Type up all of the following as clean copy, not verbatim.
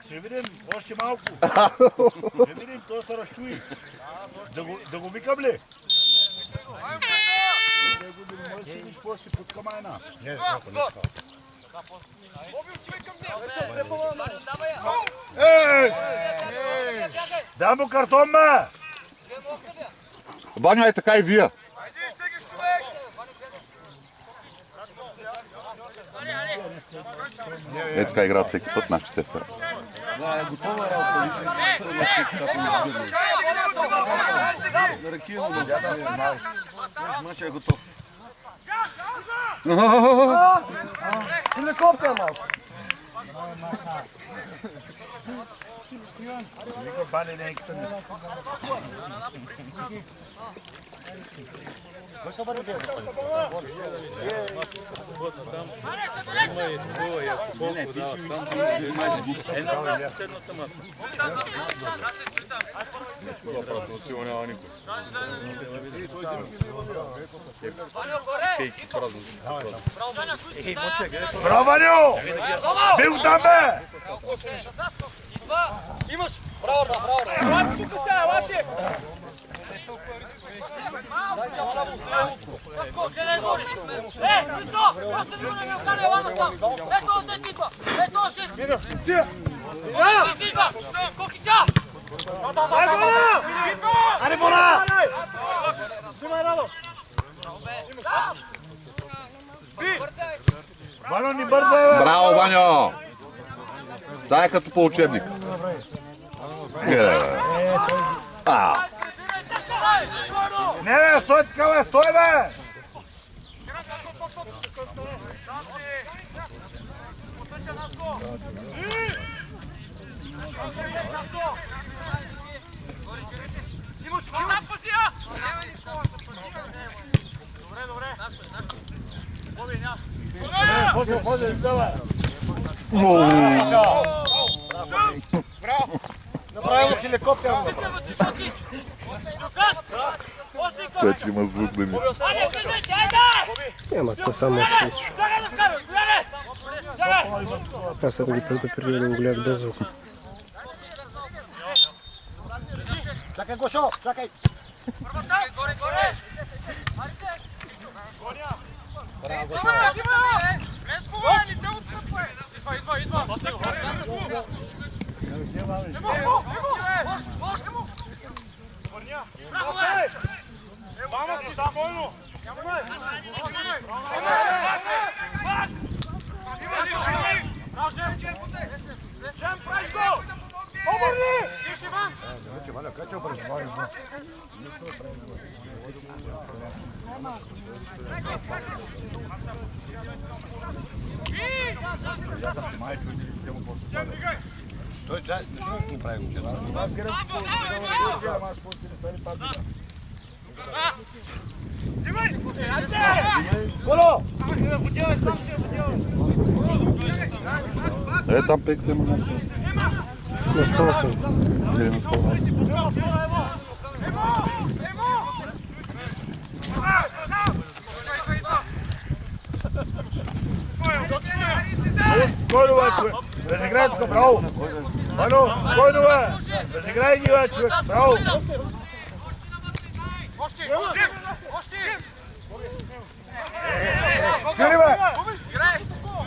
Ще видим още малко. Ще видим, той се разчуи. Да го викам ли? Може си виж после под камайна. Дай му картон, бе! Ваню, е така и вие. Е така играят всеки път нашите сестра. Да, е готова работа. Ракия му да Мача е готов. Хеликоптер малко. Вика бали нейката не ска. Кой се бъде без? Браво, Ваню! Бил там, бе! Имаш! Браво, браво! Лати тук сега, лати! Аре, Бора! Ваню, ни бързай, бе! Браво, Ваню! Дай като по учебник. Не, бе, стой така, бе, стой, бе! Може, бе! Направо хеликоптер. Това, че има звук да ми. Няма, то само се слуша. Аз съм ги тълка преди да го гледах без звук. Чакай, Гошо, чакай. Горе! Той чай, защо не прави момчета? Коло! Е, там пекте има на На стола съм. Или на стола. Спокойно, бе, човек! Разиграй тук, браво! Ваню, спокойно, бе! Разиграй ги, бе, човек! Браво! Свири, бе!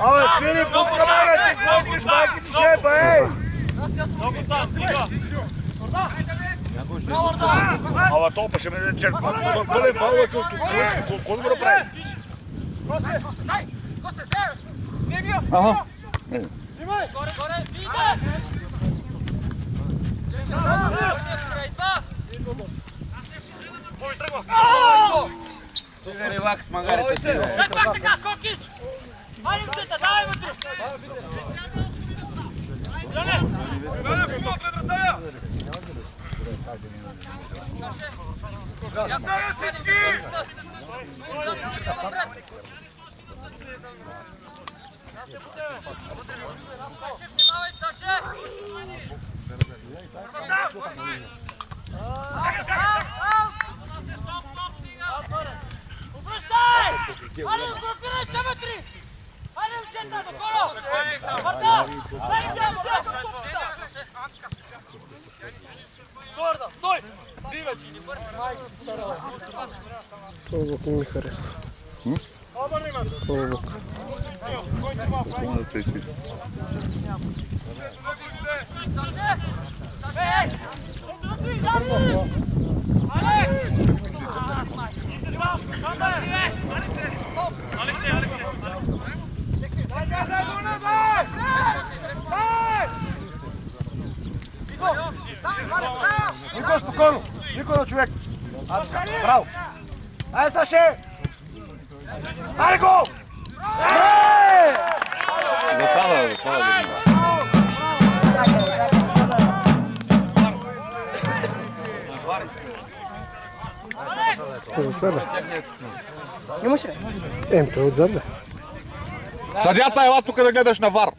Абе, свири под камера, ти глътнеш майки ти шепа, ей! Ама толпа ще ме да черпа. Пълен фаула, човек, какво да го направи? Ага. Релакс, магарите. Allez, Полубок не ми харесва. Полубок. Какво да се чуи? Нико, спокойно! Нико на човек! Браво! Айде, Саше! Айде го! Засада, засада. Засада. Той отзад бе. Съдята, ела тук да гледаш на вар.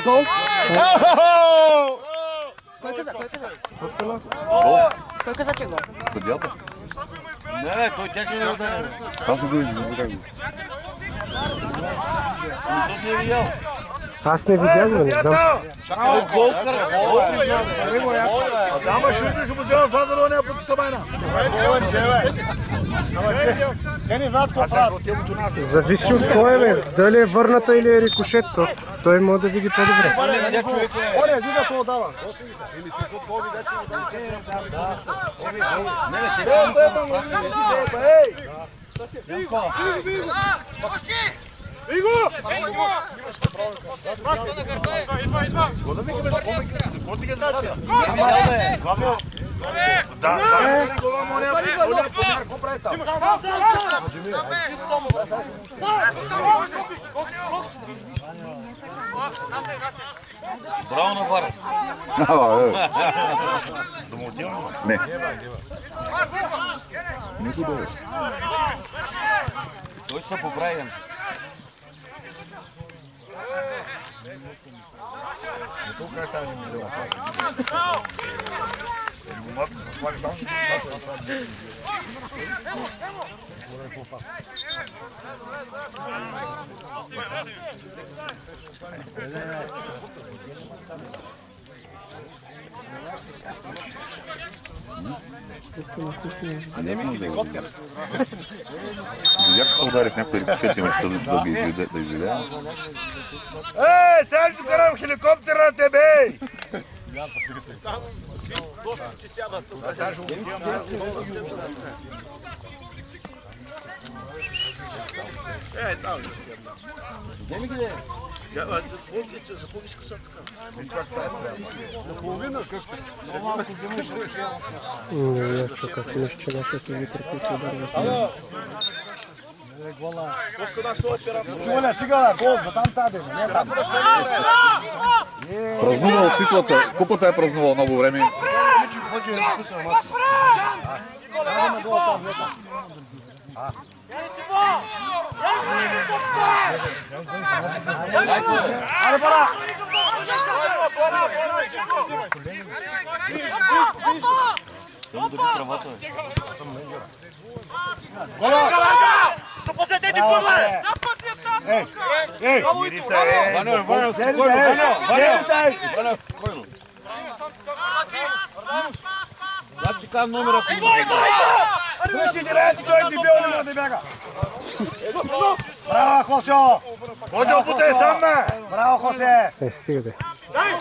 Гол! Кой каза? Кой каза, че е гол? Съдята? Не, той тях не удари. Аз не го видях. Защо не е видял? Аз не видях, но не знам. Гол, Ама ще му взема това да не е под стабайна. Те не знаят какво правят. Зависи от кой е, бе. Дали е върната или е рикошет, той може да види по-добре. Оле, видя това дава. Браво на вар. Не. Не го даваш. Той ще се поправи. Видях какво ударих някой рикошет и нещо да ги изведя. Сега ще карам хеликоптера на тебе! Не, чук, аз мисля, че нашия се витърпи се ударва. Чуване, стига, гол, за там таде, не там. Празнувал титлата. Купата е празнувал много време. Айде, пора! Запасете курва! Ей! Ваня, спокойно, Ваня, спокойно. Аз ти казвам номера. Той е дебил, не може да бяга. Браво, Хосио! Ходил бутай сам, бе! Браво, Хосе! Стига де. Дай!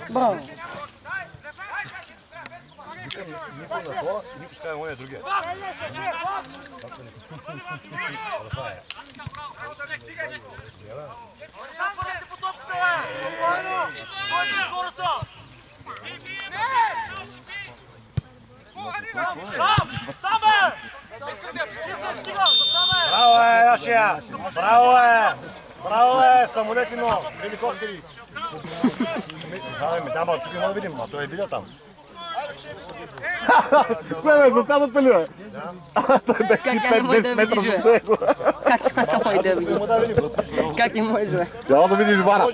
Браво! Никой ще е другия. Браво е, Яшия! Браво е! Браво е, самолети, но хеликоптери. Да, тук има да видим, а той е видя там. Кое бе, засадата ли бе? Той бе 5-10 метра за него. Как не може да види? Как не може, бе? Трябва да видиш вара.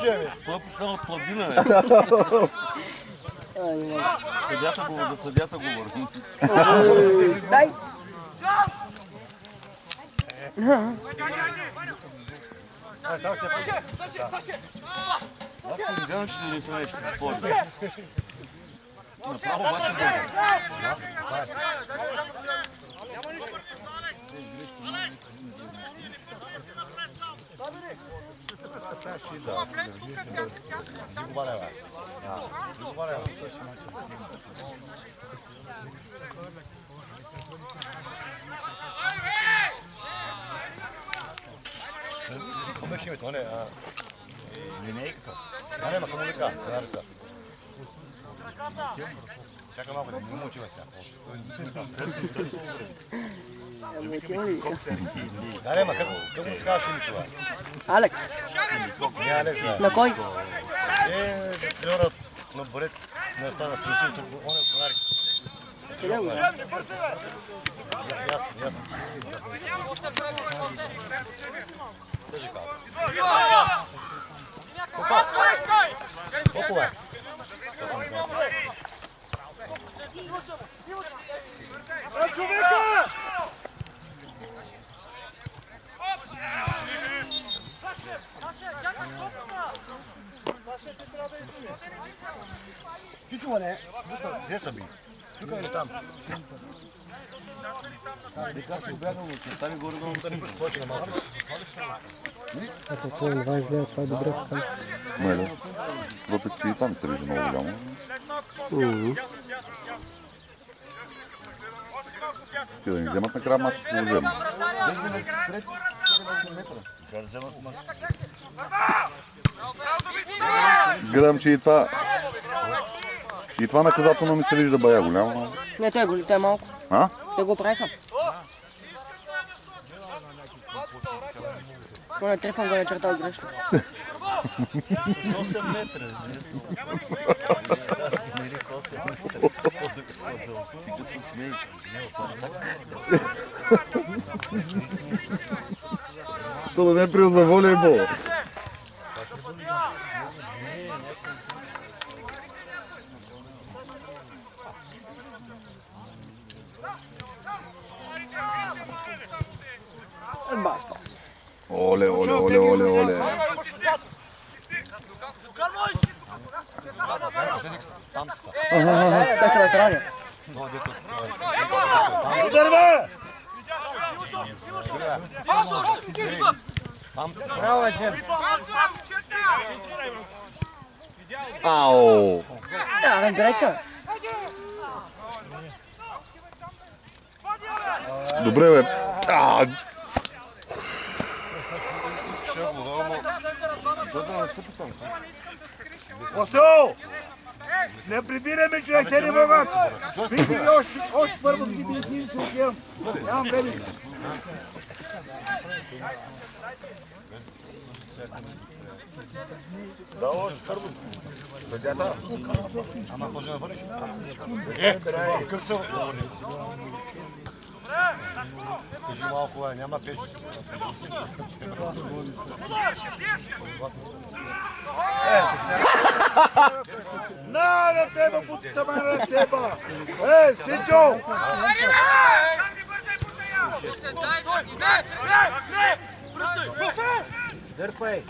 Той е почнал от плавдина, бе. Съдята говори, за съдята говори. Дай! Аз не гледам, че не са нещо повече. Направо обаче бъде. Come ще името, не? Линейката. Не, ма комуника. Чакай малко, не му учива сега. Да, ма какво му скажеш или това? Алекс. Не, Алекс, да. На кой? Тренерът на Борет не остана стрелци, тук он е фонарик. Ясно. Кажи как. Колко е? Пичуване, где са би? Тук или там? Стави горе-долу да не Почне малко. Ето, това е 29, това е добре. Не, въпреки и там се вижда много голямо. Ти да ни вземат накрая матч с положено. Гледам, че и това наказателно ми се вижда бая голямо. Не, те е малко. А? Те го правиха. Моля, Трифон го начертал грешно. С 8 метра. Аз ги мерих 8 метра. Ти се смей. То да не е приел за волейбол. Бас. Оле. Той се насрани. Удар, бе! Ау! Да, разберете се. Добре, бе. Костю! Не прибираме, човек, те не могат! Вижте ли още първо да ги бие, ще отивам. Нямам време. Да, още първо. Ама може да върнеш? Как се върни? Кажи малко, няма пеш. На теба, путама на теба! Синчо! Дърпай!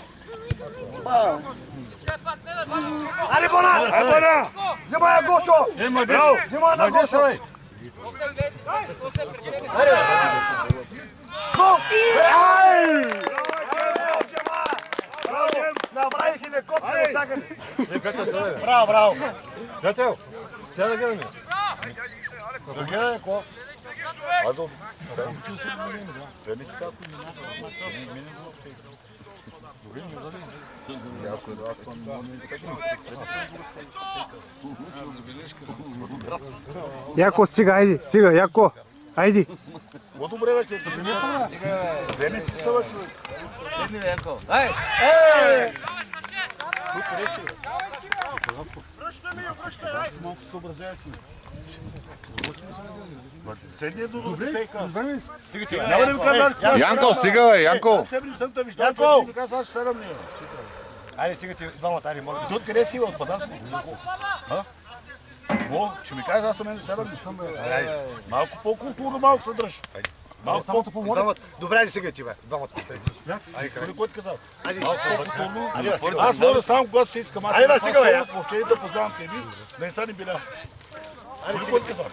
Аре, Бона! Вземай я Гошо! Вземай на Гошо! Направих хеликоптер от всякъде! Браво! Гател, сега да гледаме. Да гледай, ко? Аз да... Яко, стига, Яко. Айди. По-добре вече, се примета. Време си са, човек. Седни, Янко. Малко се съобразява, човек. Седни до пейка. Няма да ми казваш... Янко, стига, бе, Янко! Тебе не съм те виждал, ти ми казваш, аз ще седам нея. Айде, стигате двамата, айде, моля. От къде си, от Падаско? Какво? Ще ми кажеш, аз съм седам, не съм. Малко по-културно, малко се дръж. Малко само да помогна. Добре ли сега ти, бе? Двамата. Айде, кой ти казал? Малко по-културно. Аз мога да ставам, когато се искам. Аз Айде, стига, бе. въобще да познавам тебе, да не са ни биля. Кой ти казал?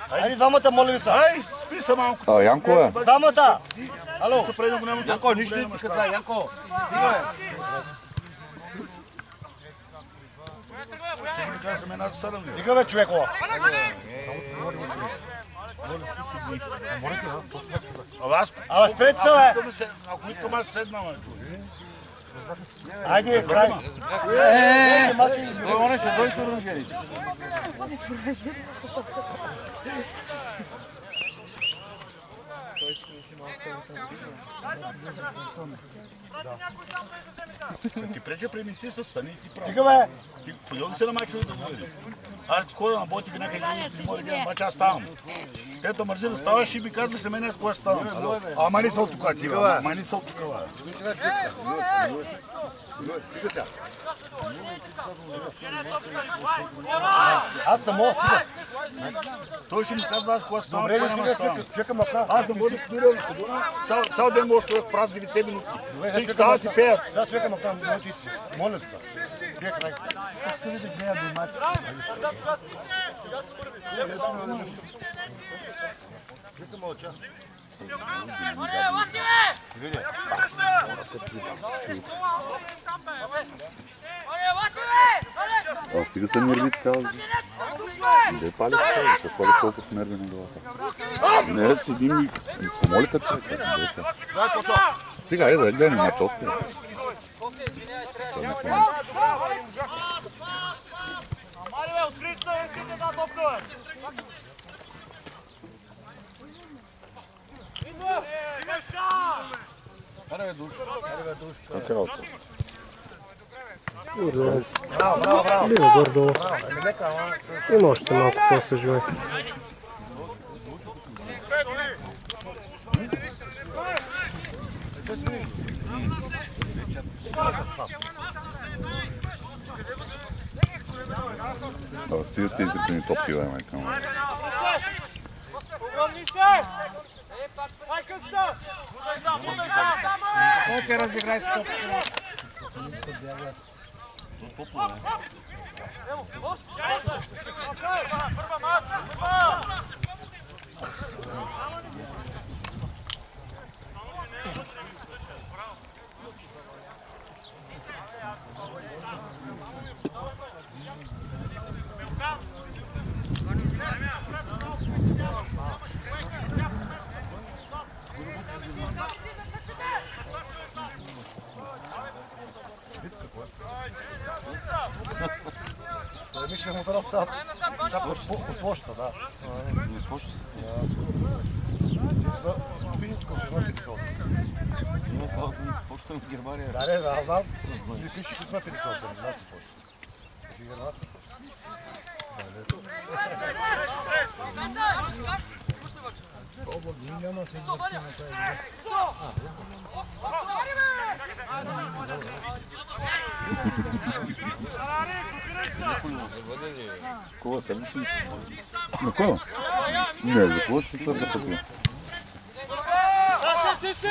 Айде, двамата, моля ви са. Ай, спи се малко. Янко е. Двамата. Ало. Янко, нищо не ти каза, Янко. Стига, бе. Стига, бе, човеко. Ала спрете се, бе. Ако искам, аз седна, бе. Айде, край. Оне ще дойде с оръжието. Ти прече премисли с стани и ти прави. Стига, бе. Ти ходил ли се на мачове да бъде? Аз ти ходя на боти, винаги не може да гледам мача, аз ставам. Ето мързи да ставаш и ми казваш на мен аз кога ставам. Ама не са от тук, ти, ама не са от тук. Стига сега. Аз съм мога, стига. Той ще ми казва аз кога ставам, Добре, кога не няма стига, ставам. чекам апна. Аз да бъда ходил на ходуна, цял ден мога да стоят прав 90 минути. Всички стават и пеят. Сега чекам апна, научите. Моля се. Тия край. Стига се нерви така. Не пали така, ще слаги толкова нерви на главата. Не, седим и помолите човек. Стига, айде, гледаме матч още. Така от. Ливо горе-долу. Има още малко по-се живее. Стига сте изритени топки, бе, майка. Окей, разиграй с топката. Миша моторов там. От почта, да. От почта? Пинитко ще знате какво. Почта в Германия. Да, не, да, знам. Ми пише каква 58, нашата почта. Кога се лиши? На кого? Не, за кого ще се запътва? Саша, ти си!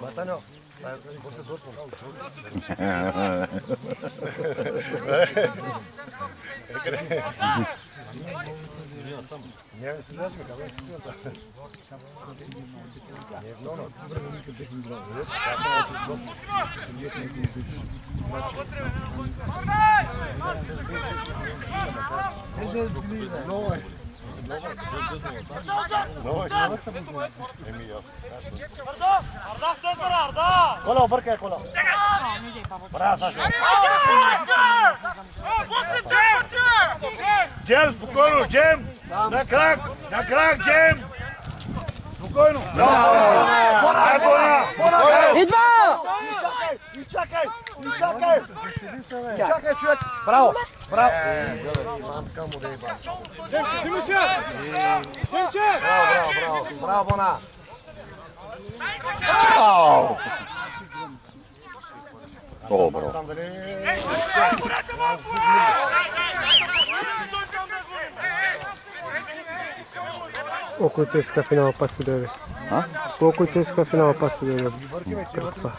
Батаньо, после Дортмунд. Не, се знаеш ми, къде е силата? Не е много. Кола, объркай кола. Браво, Саша. Джем, спокойно, Джем! На крак, Джем! Спокойно! Браво! Идва! И чакай! Чакай! Чакай, човек! Браво! Браво! Мамка му да е баш. Браво, браво, Бона! О, браво. Колко ЦСКА финал пас се даде? А? Колко ЦСКА финал пас се даде преди това?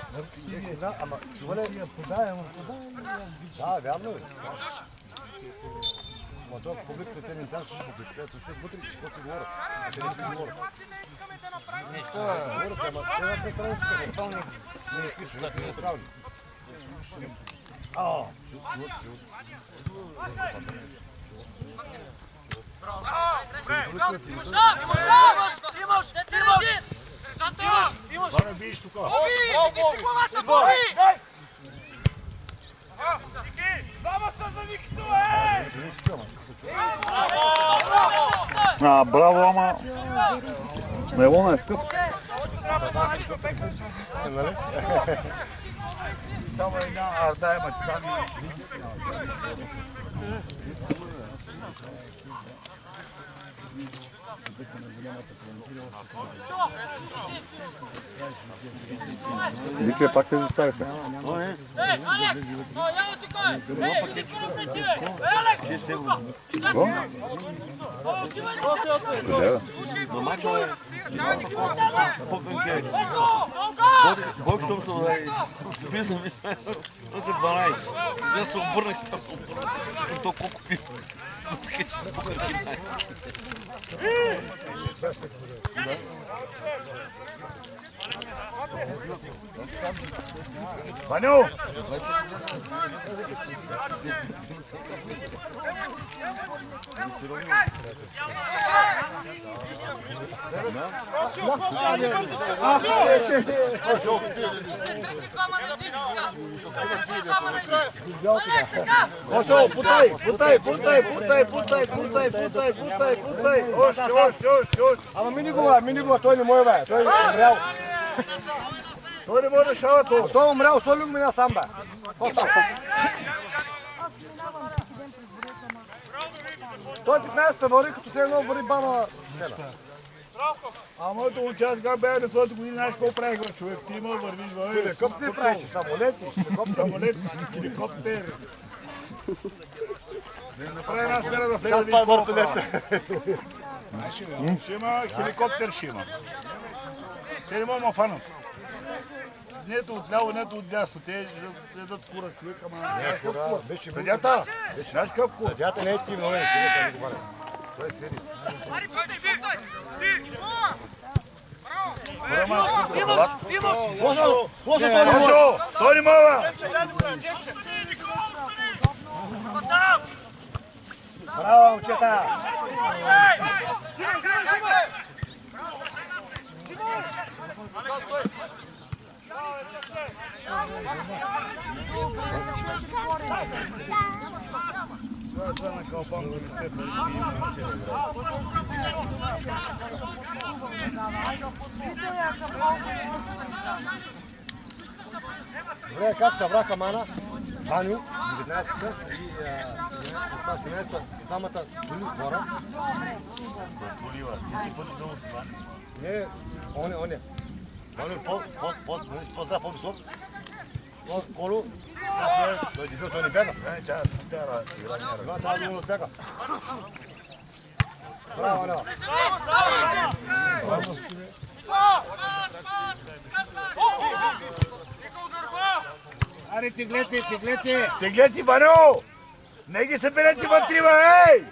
Да, вярно е. Ма това в публиката те не знаят, че ще публиката. Ето ще вътре, какво се говорят. Те не си говорят. Говорят, ама те на прекрасно са въртални. Не пишат, да не правили. Бара, биш тук. Браво, ама... Мелона е скъп. Само една арда има там. Вие пак те заставите. Какво? Къде бе? Бог що съм влизам от 12. Я се обърнах и то колко пи. Ваню! Ошо, путай! Ош! Ама мини го, той не може бе. Той е умрял. Той не може да решава това. Той е умрял, соли го мина сам бе. Той 15-та вари, като се едно вари бана. А моето момче, аз сега бях на твоята година, знаеш какво правих, човек? Ти ма вървиш, бе. Хеликоптер правиш, самолети. Самолет, хеликоптер. Да не направи една смена да влезе да Това е видиш въртелете. Ще има хеликоптер, ще има. Те не могат ма фанат. Нето отляво, нето отдясно. Те ще дадат фура човек, ама... Не, фура, беше много. Съдята! Знаеш какъв фура? Съдята не е тим, но е сега да го варя. Той е свири. Фура ма, супер, Лошо, той не мога! браво, момчета! Добре, как се враха мана? Баню, 19-та и 17-та, дамата Долив двора. Полива, ти си по-долу това. Не, он е. Баню по-здрав, по-висок. Коло, той дебил, той не бяга. Това трябва да го бяга. Браво, Аня. Аре, теглете! Теглети, Ваню! Не ги съберете вътре, ей!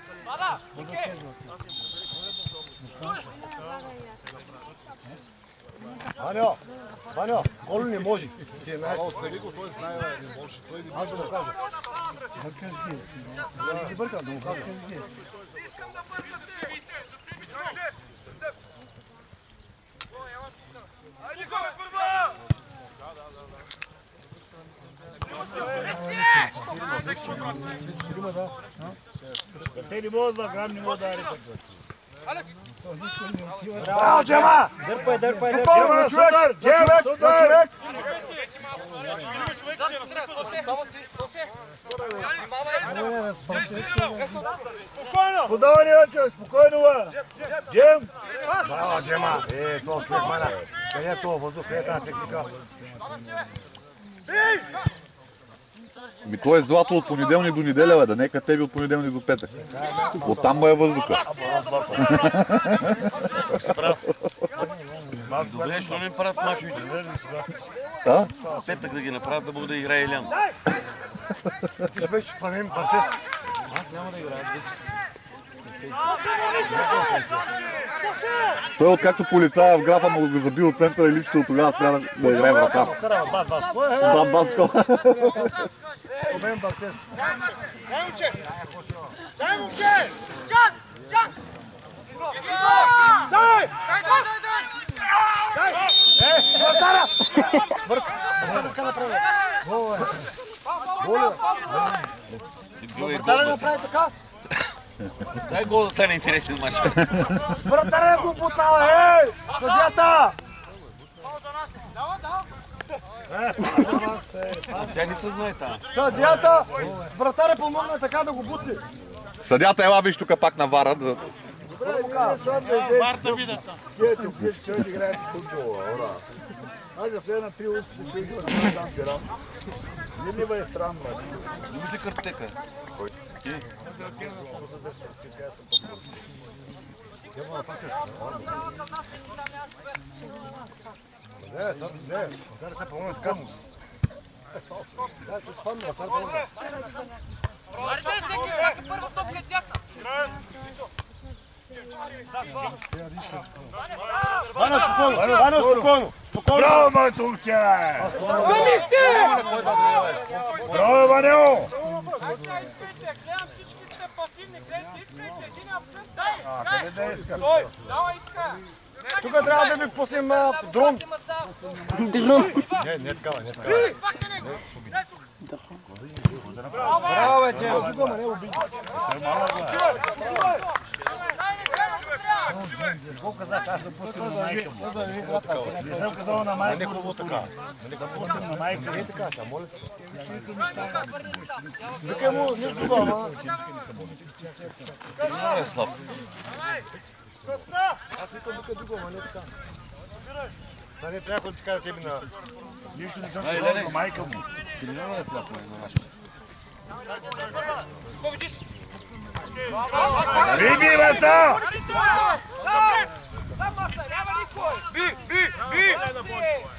Ваню, Коло не може. Ти знаеш. Той знае, не може. Аз да го кажа. Да ги бъркам, да го кажа. Те не могат да грам, не могат да аресат. Браво, Джема! Дърпай. Джема, судар! Подаване, Ачо, спокойно, бе! Джем! Браво, Джема! Това човек мана. Къде е това въздух, къде е тази техника? Това е злато от понеделник до неделя, бе, да нека тебе от понеделник до петък. Оттам му е въздуха. Добре, що не правят мачовите? Да? Петък да ги направят да бъде да играе Илян. Ти ще беше Фламин Бартес. Аз няма да играя. Той откакто полицая в графа му го забил от центъра и липчето от тогава спря да играе врата. Бат Баско. Бат Баско. Фламин Бартес. Дай момче! Дай момче! Чак! Чак! Дай! Дай! Дай! Вратара! Вратара така направи. Голе. Вратара направи така. Дай гол да стане интересен мач. Вратаря го бутава, ей! Съдията! Тя не се знае там. Съдията! Вратаря помогна така да го бутне. Съдята ела виж тук пак на вара. Марта видата. Ето, че той играе в футбола, ора. Аз да влезе на 3 успи, че игра на там герам. Не ли бе срам, бе? Имаш ли картотека? Ти? Не, вратаря се помогна така. Да, това е вратаря помогна. Арде всеки чака първа топка е тяхна. Ваня, спокойно! Браво, моето момче! Браво, Ванео! Къде да искам? Тук трябва да ви пуснем дрон. Дрон. Не такава, не такава. Браво, бе, Джем! Какво казах, аз да пустим на майка му? Не съм казал на майка му така. Да пустим на майка му. Така, са, моля се. Викай му, нищо дома. Не е слаб. Аз викам, викай друго, ама не така. Да не трябва да ти кажа тебе на... Нищо не съм казал на майка му. Треньора е слаб на нашото. Биби, беца! Би!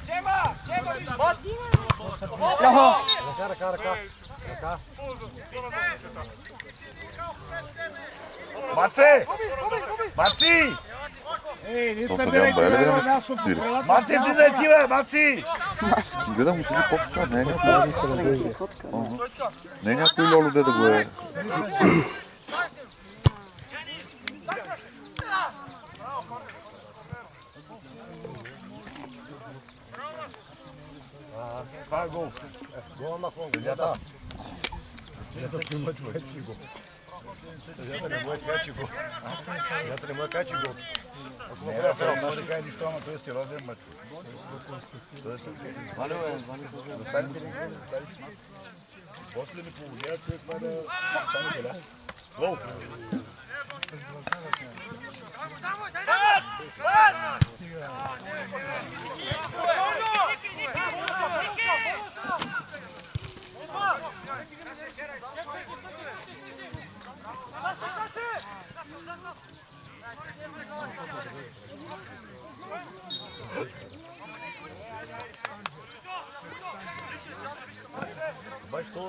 Джема! Ръка. Маци! Съдян бе, гледам му свири. Маци, влизай ти, бе, Маци! Гледам му седи по-така, не е някой. Не е някой лоло де да го е. Това е гол. Гол на фон, гледа. Гледа не му е качи гол. Гледа не му е качи гол. Не ще кажа нищо, ама той е сериозен мъч. После ни поводява човек това да стане беля. Гол!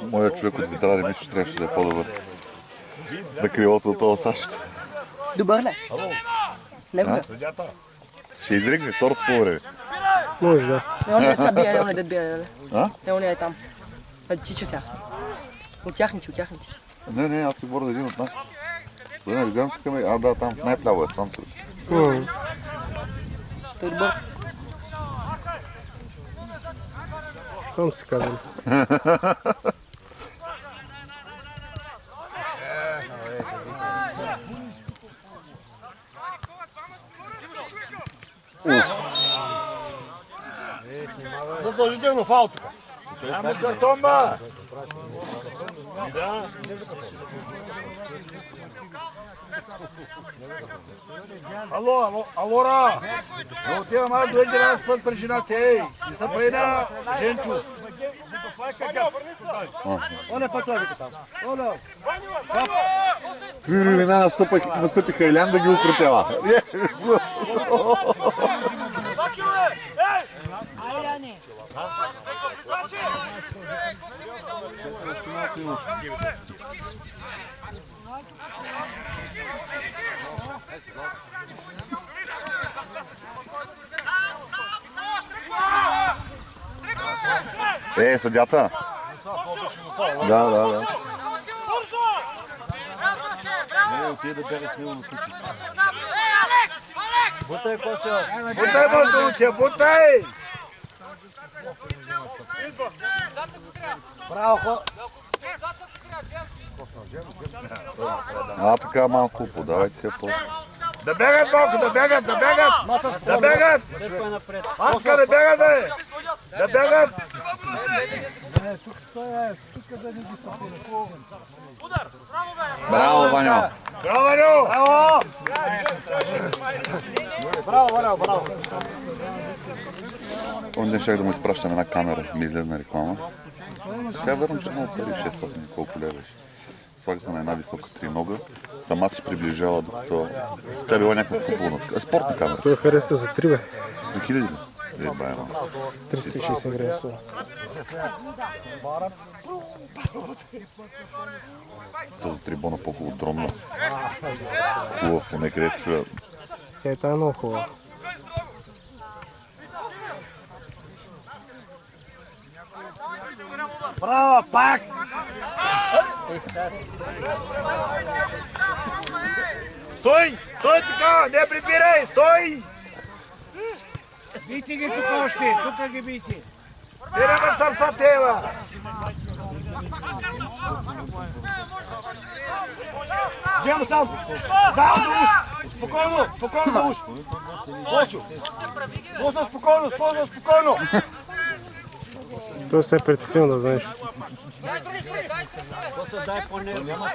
Моят човек от Витрари мисля, че трябваше да е по-добър. На крилото от този САЩ. Добър ли? Него да. Ще изригне второто по време. Може да. Не, он е деца бия, он е дед бия. А? Не, он е там. Чича сега. От тяхните. Не, аз си говоря за един от нас. Да не видям, искаме. А, да, там най-пляво е, сам се. Той е добър. Щом си казвам. Задължително фаул тук. Няма картон, ба! Да. Алора! Не отивам аз дойде раз път при жената, ей! Не са прави на Женчо. Он е пацовика там. Крилина настъпиха Илян да ги укротява. Съдята. Да. Не, отиде да бяга с него на кучи. Бутай, Косо. Бутай, Балтовиче, бутай! Браво, Така малко, подавайте се по... Да бегат, Балко, да бегат! Да бегат! Аска да бегат, бе! Да бегат! Браво, Ваньо! Браво, Ваньо! Браво! Онде щях да му изпращам една камера, ми излезна реклама. Сега вървам, че много пари, 600, колко лева беше. Слага се на една висока тринога, сама си приближава, докато тя била някаква футболна, спортна камера. Той хареса за 3, бе. 3000 ли? Баема. 360 градуса. Този трибона по-хубаво дромна. Хубав, поне където чуя. Тя е тая много хубава. Браво, пак! Стой! Стой така! Не прибирай! Стой! Бийте ги тук още! Тук ги бийте! Тираме сърца тева! Джем сам! Да, за уш! Спокойно! Спокойно за уш! Босо, спокойно! Той се е притеснил, да знаеш. Дай по-нервно.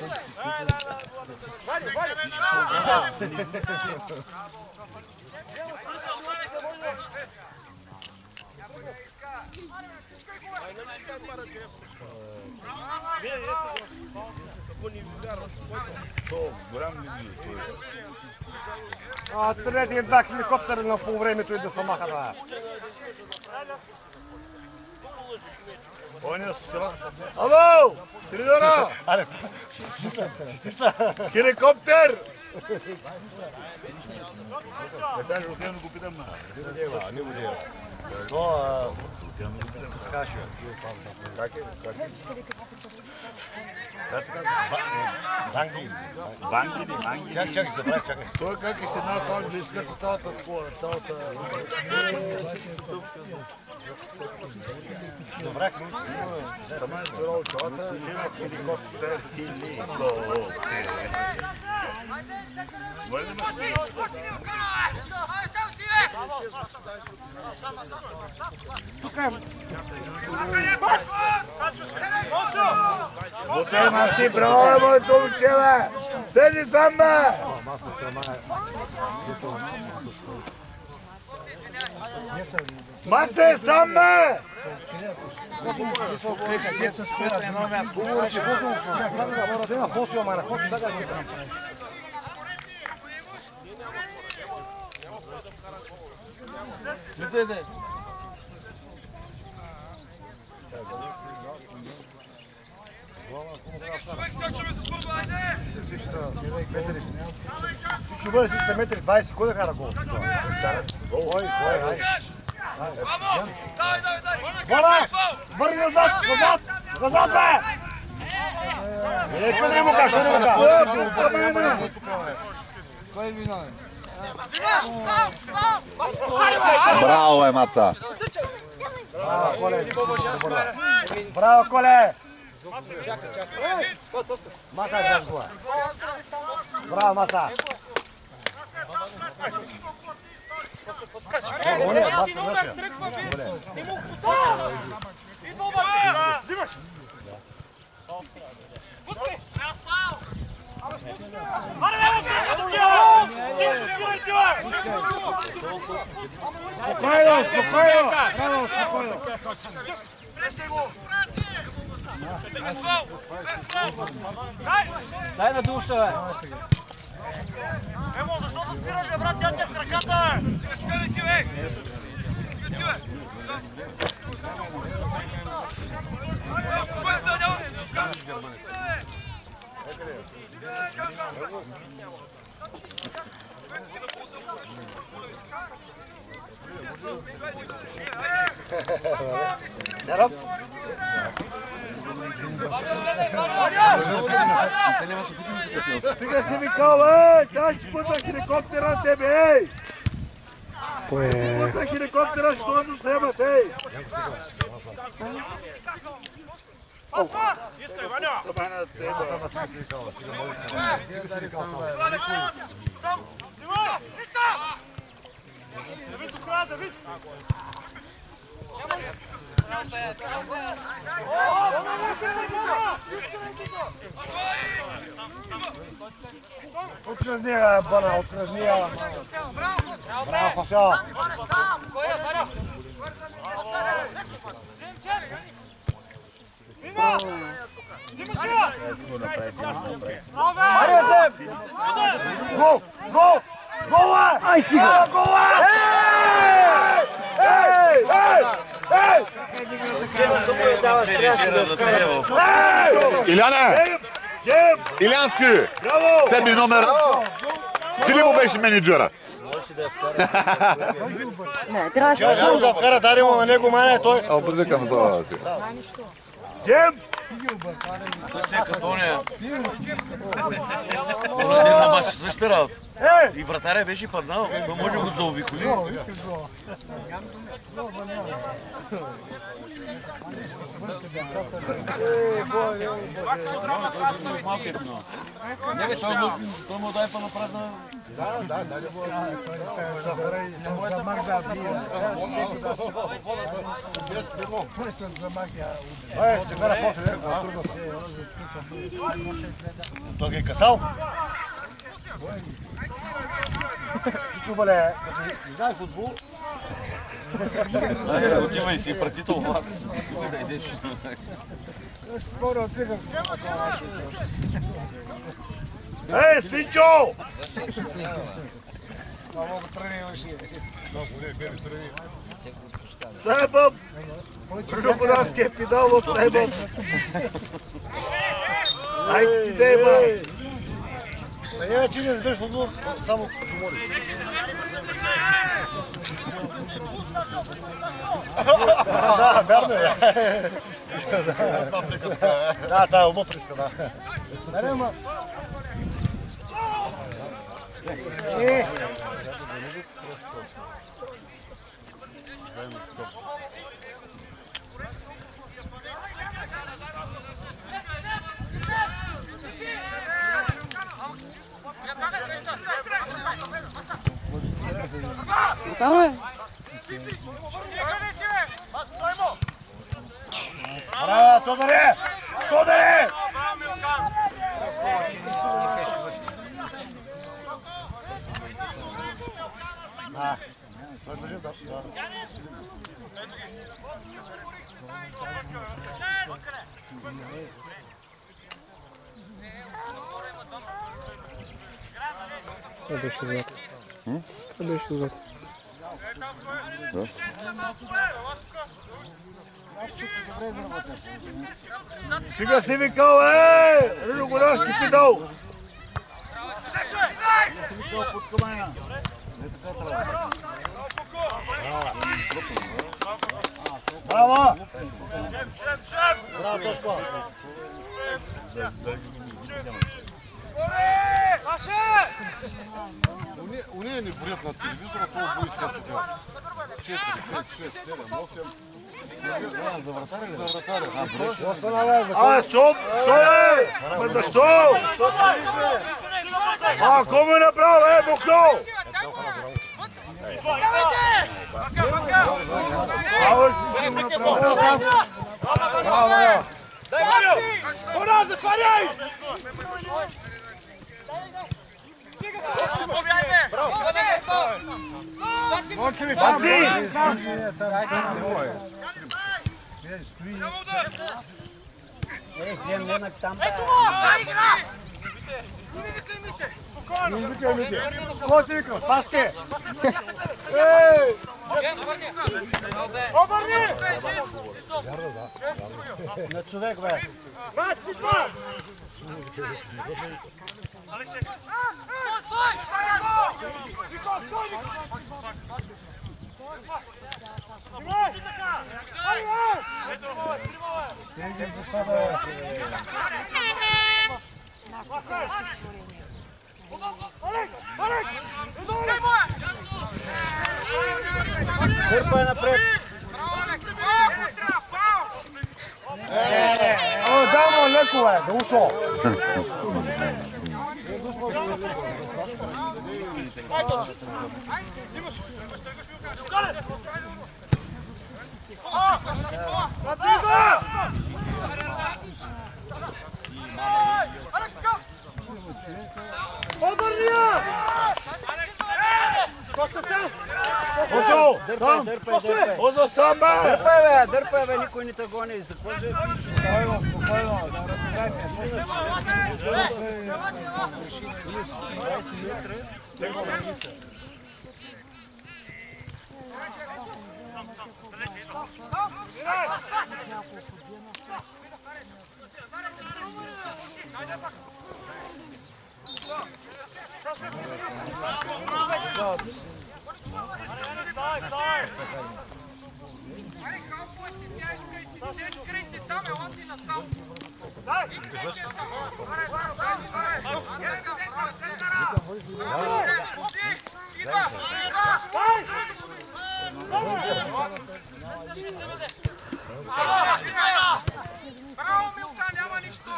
Трети една хеликоптера на полувремето и да се маха да. Ало! Тридора! Аре, ти са! Хеликоптер! Сега ще отидем да го питам. Не го дева. Но, скаши. Как е? Как се казва? Банги. Банги. Чакай, забравих, чакай. Той как е седнал там, че изкърта цялата... Добре, Таман е стоял цялата, жена с хеликоптер. Бутай, Маси, браво, моето момче, бе! Седи сам, бе! Маси, сам, бе! Те се спрят на едно място. Слизайте. Ти ще бъде 300 метри, 20, кой да кара гол? Кой? Вора! Върни назад! Бе! Къде му кажа? Кой е виновен? Браво, Маца! Браво, Коле! Маца е без гола. Браво, Маца! Спокойно, спокойно! Браво, спокойно! Дай на душа, бе! Емо, защо се спираш, бе, брат? Тя те с ръката, бе! Свети, бе! Свети, бе! Серап? Стига си викал, ей! Как ще путна хеликоптера на тебе, ей! Путна хеликоптера, що да вземат, ей! Открив нея, Бана, открив нея. Браво, Пасо. Гол! Гол! Гола! Ай сега! Гола! Иляне! Илянски! Седми номер. Ти ли му беше менеджера? Не, трябваше Тя само да вкара, даде му на него мене, той... А, предикам това. Гем! Като оня. Оня на мач, същата работа. И вратаря беше паднал, той може да го заобиколи. Не бе, той му дай по-напразна. Той ги е късал. Чубале, като не знаеш футбол, Отивай си, практител вас. Тук да идеш. споря от циганска. Ей, Свинчо! Много тренираше. Тебъм! Пръгоранския педал от тебъм! Ай, ти тебъм! Не, че не разбереш футбол, само говориш. Да, вярно е. Да, обоприска, да. Нали, ама... Браво, бе! Браво, Тодоре! Тодоре! Това беше злато. Това беше злато. Сега си викал, ей! Ръгорански педал! Сега си викал под камена. Браво! Браво, Тошко! Уния не броят на телевизора, това бои се така. 4, 5, 6, 7, 8. За вратаря ли? За вратаря. А, стоп! Стой! Ма защо? А, кому е направо, Бухно? Момчеви, сам! Кой ти викаш? Паске! Ей! Обърни! На човек, бе! Мат, писма! Дърпай напред! Дамо, леко е, да ушо! Озо сам, бе! Дърпай, бе, никой не те гони. Запължи. Спокойно, спокойно. Да разсегайте. 20 метра. Браво, Милка, няма нищо!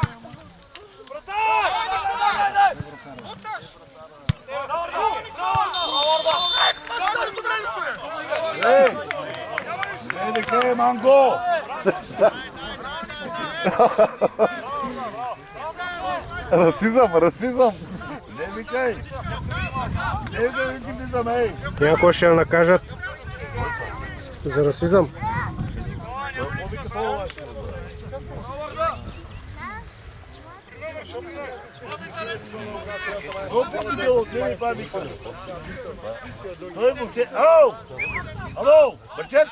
Не викай, Манго! Расизъм! Не викай! Не викай, ей! Някой ще я накажат за расизъм. Ало! Бърчет!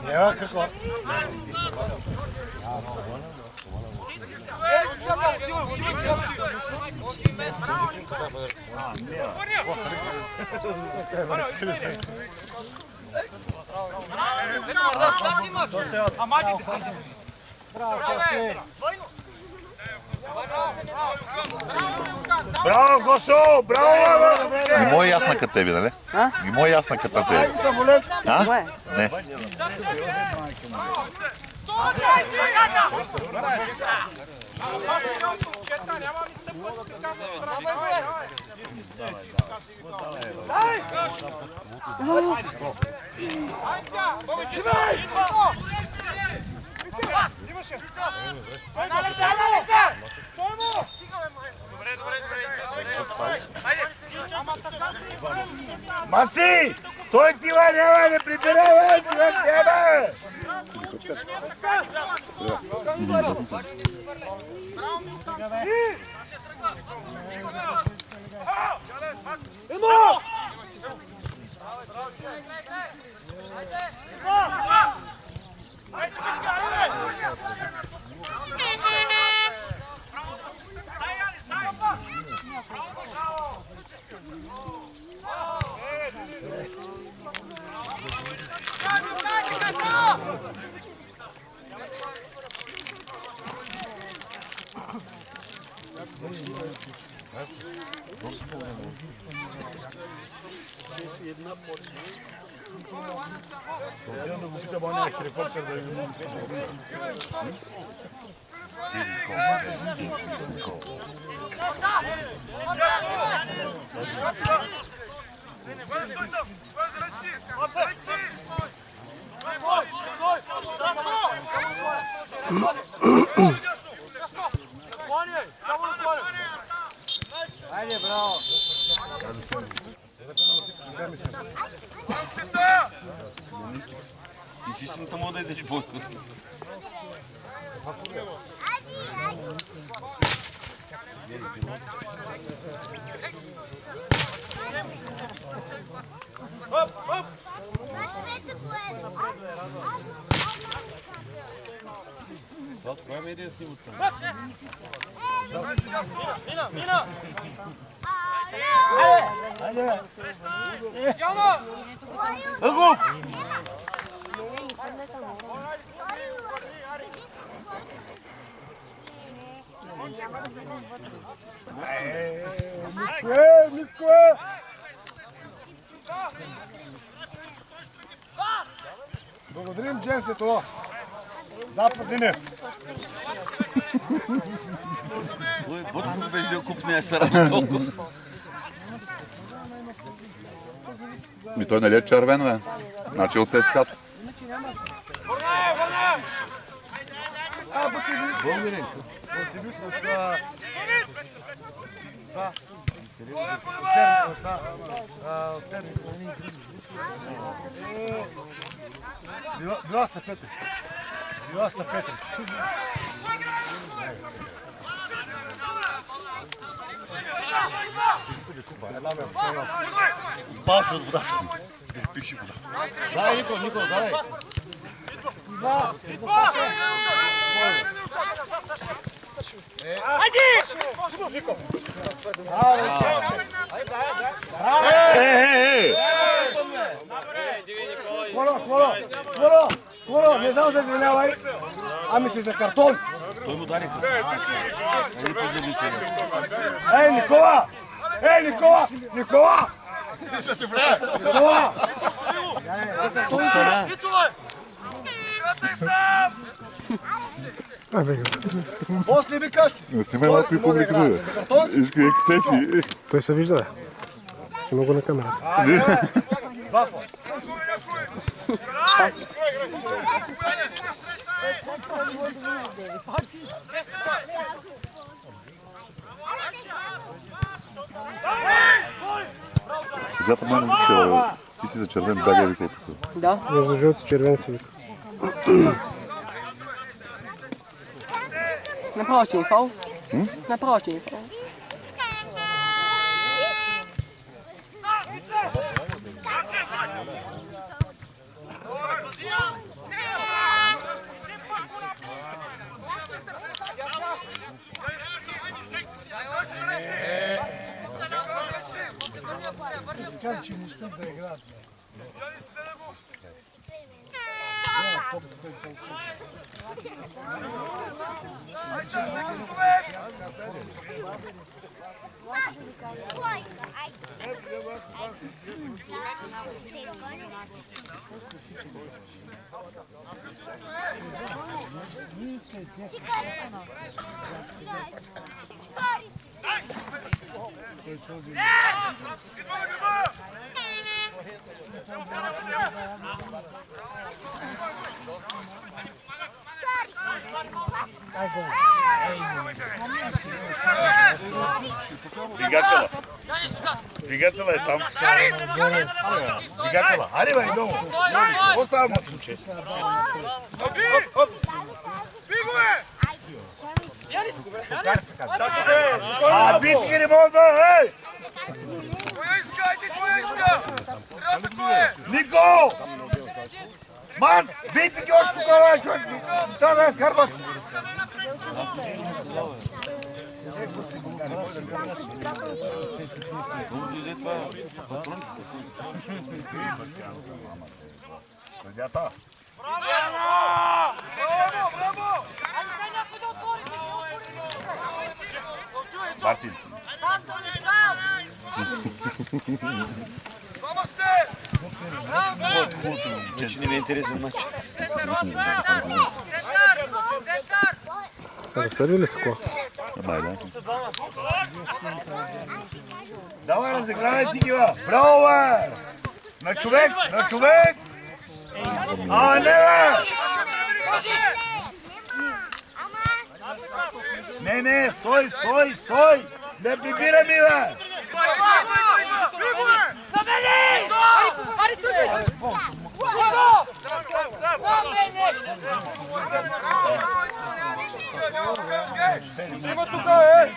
Няма какво. Браво, Госо! Браво! И мой ясна като тебе, нали? И мой ясна като тебе. А? Не. Маци! Той ти няма, не прибирай, човек тебе! Ajde, bravo. Ти си синта му да идеш Бойко. Кой ме един снимат там? Мина! Ajde. Ъгов! Митко! Благодарим, Джеймс, е това. Запад Динев. Ботов беше да купне сарана толкова. Ми той нали е червен, бе? Значи от ЦСКА. Ботивис от Виласа Петри. Виласа Петри. Палче от водата. Не пиши вода. Дай, Никол, дай. Коро, не знам се извинявай. Ами си за картон. Той му дариха. Ей, Никола! Ей, Никола! Никола! Никола! После викаш! Не снимай малко и публика, бе. Виж какви ексцесии. Той се вижда, бе. Много на камерата. Бафа! Съдята мен вика, ти си за червен, бягай, вика тук. Да. Не за жълти, червен си вика. Направо ще ни фал. Направо ще ни фал. Двигателя. Двигателя е там. Двигателя. Аре, бе, идемо. Какво става, мотуче? А, битки не могат, бе, Нико! Ман, битки още тук, бе, човек. Трябва да я скарбаш. Съдята. Мартин. Вече не ми е интересен матч. Разсъдили с кого? Май, да. Давай, разигравай ти ги, бе. Браво, бе. На човек, на човек. А, не, бе! Не, стой! Не прибирай ми, бе! Има тук, е!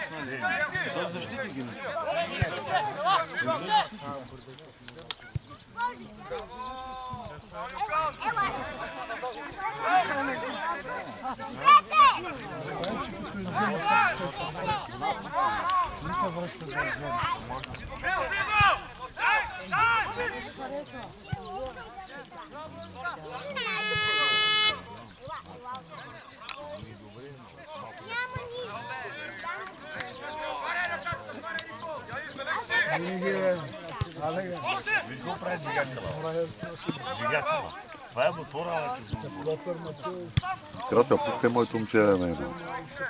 Това е мотора, Красиво, пускай моето момче на него.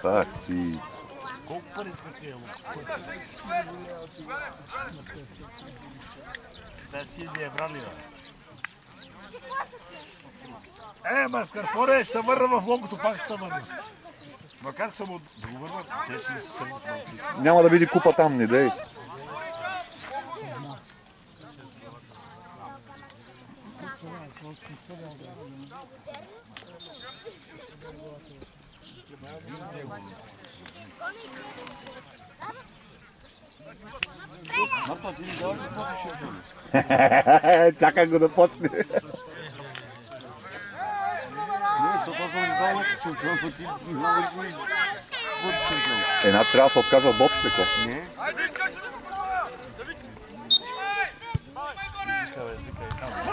Так, ти... колко пари искат тия? Да си е брали, бе. Маскарпоре, ще върна в логото, пак ще върна. Макар съм да го върна, те ще ми се сърват малки. Няма да види купа там, не дей. Чакай го да почне. Една трябва да се откажа от бобщето.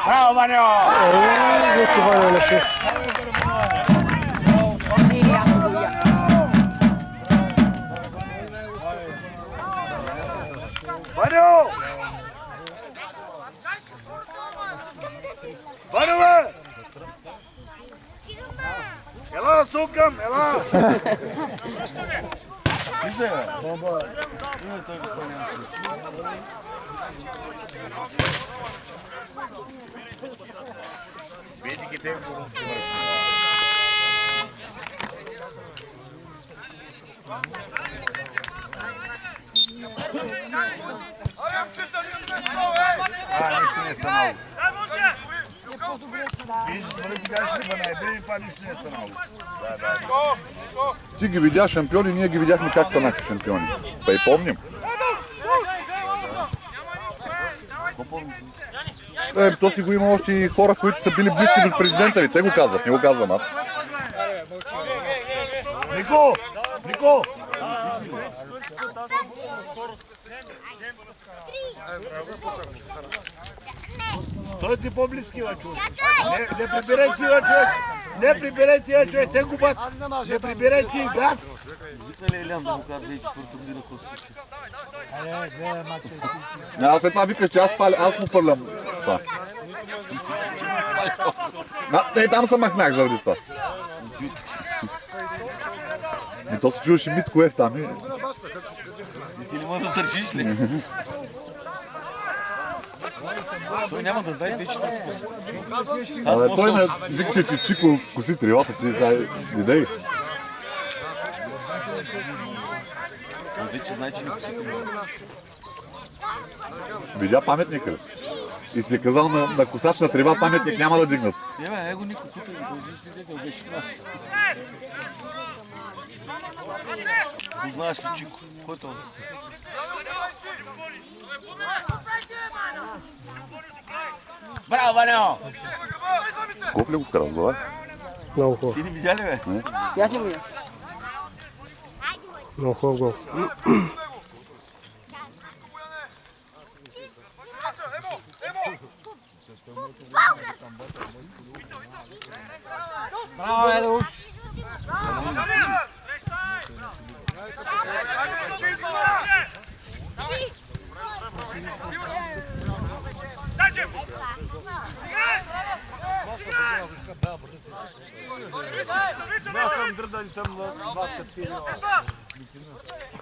Браво, Ваньо! Вече Ваня леше. Ваньо! Ваньо, бе! Ела, цукам, ела! Бедиките го върши. Нищо не е станало. Виж, свърх гаш ли бъде, па нищо не е станало. Ти ги видя шампиони, ние ги видяхме как станаха шампиони. Па и помним. То си го има още и хора, които са били близки до президента ви. Те го казват, не го казвам аз. Нико! Нико! Той ти по-близки, бе, човек. Не прибирай си, бе, човек. Не прибирай ти, бе, човек. Те губят. Не прибирай ти, газ. Вика ли Елян да му кажа 2004 година какво се случи? Аз след това викаш, че аз му фърлям това. Не, там се махнах заради това. И то се чуваше Митко Ест там. И ти не може да държиш ли? Той няма да знае 2004 какво се случи. Абе, той ме викаше, че Чико коси трилата, ти знае идеи. Вече знае, че не коси трилата. Видя паметника ли? И си казал на косач на трива паметник няма да дигнат. Не бе, его никой тук не си взетел, беше в нас. Знаеш ли Чико? Кой е това? Браво, Ваня! Ков ли го вкара в глава? Много хубав. Ти не видя ли, бе? Аз не го видя. Много хубав гол. Браво, Едуш!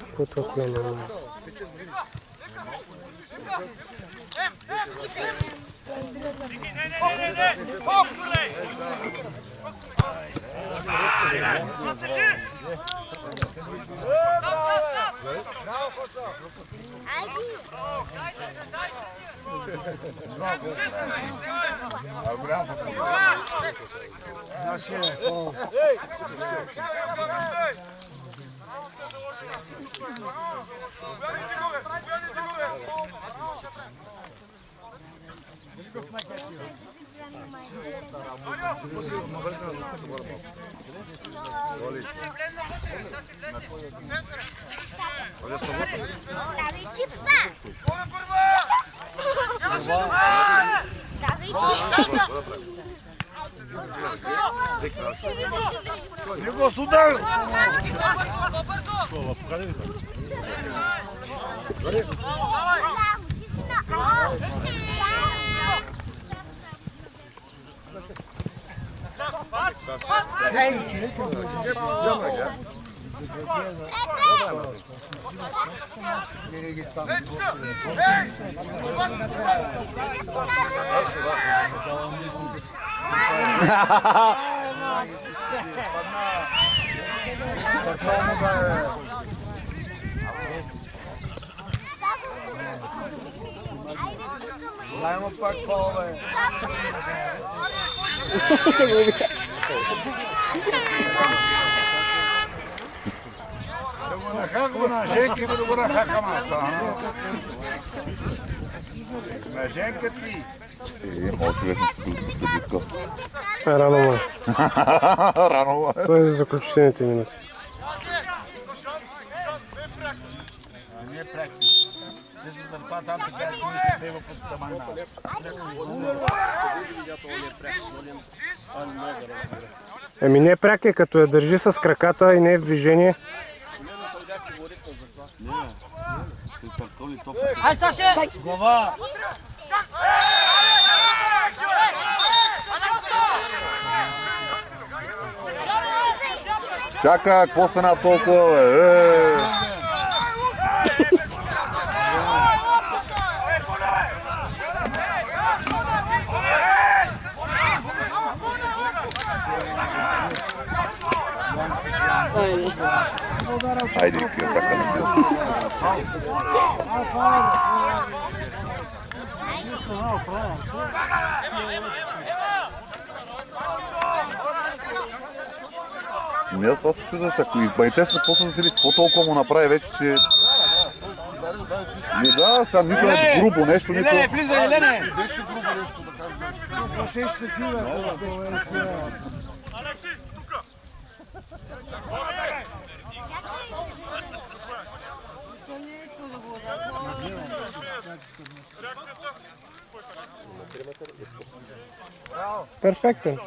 Какво това коля няма? Него судар! Dajmo pak pole. Na ženke budu gora hakamasa. Na ženke ti. Може човек не се следи битка. Рано му е. Рано му е. Той е за заключителните минути. Не е практик. This is the part of the guys who can save up the man. Еми не е пряк е, като я държи с краката и не е в движение. Ай, Саше! Глава! Чака, какво стана толкова, бе? Хайде, така не бил. Не, това се чуда се, ако и байте се после да седи, какво толкова му направи вече, че... Не, да, сега нито е грубо нещо, нито... Елене, влизай, Елене! Беше грубо нещо да кажа. Перфектен.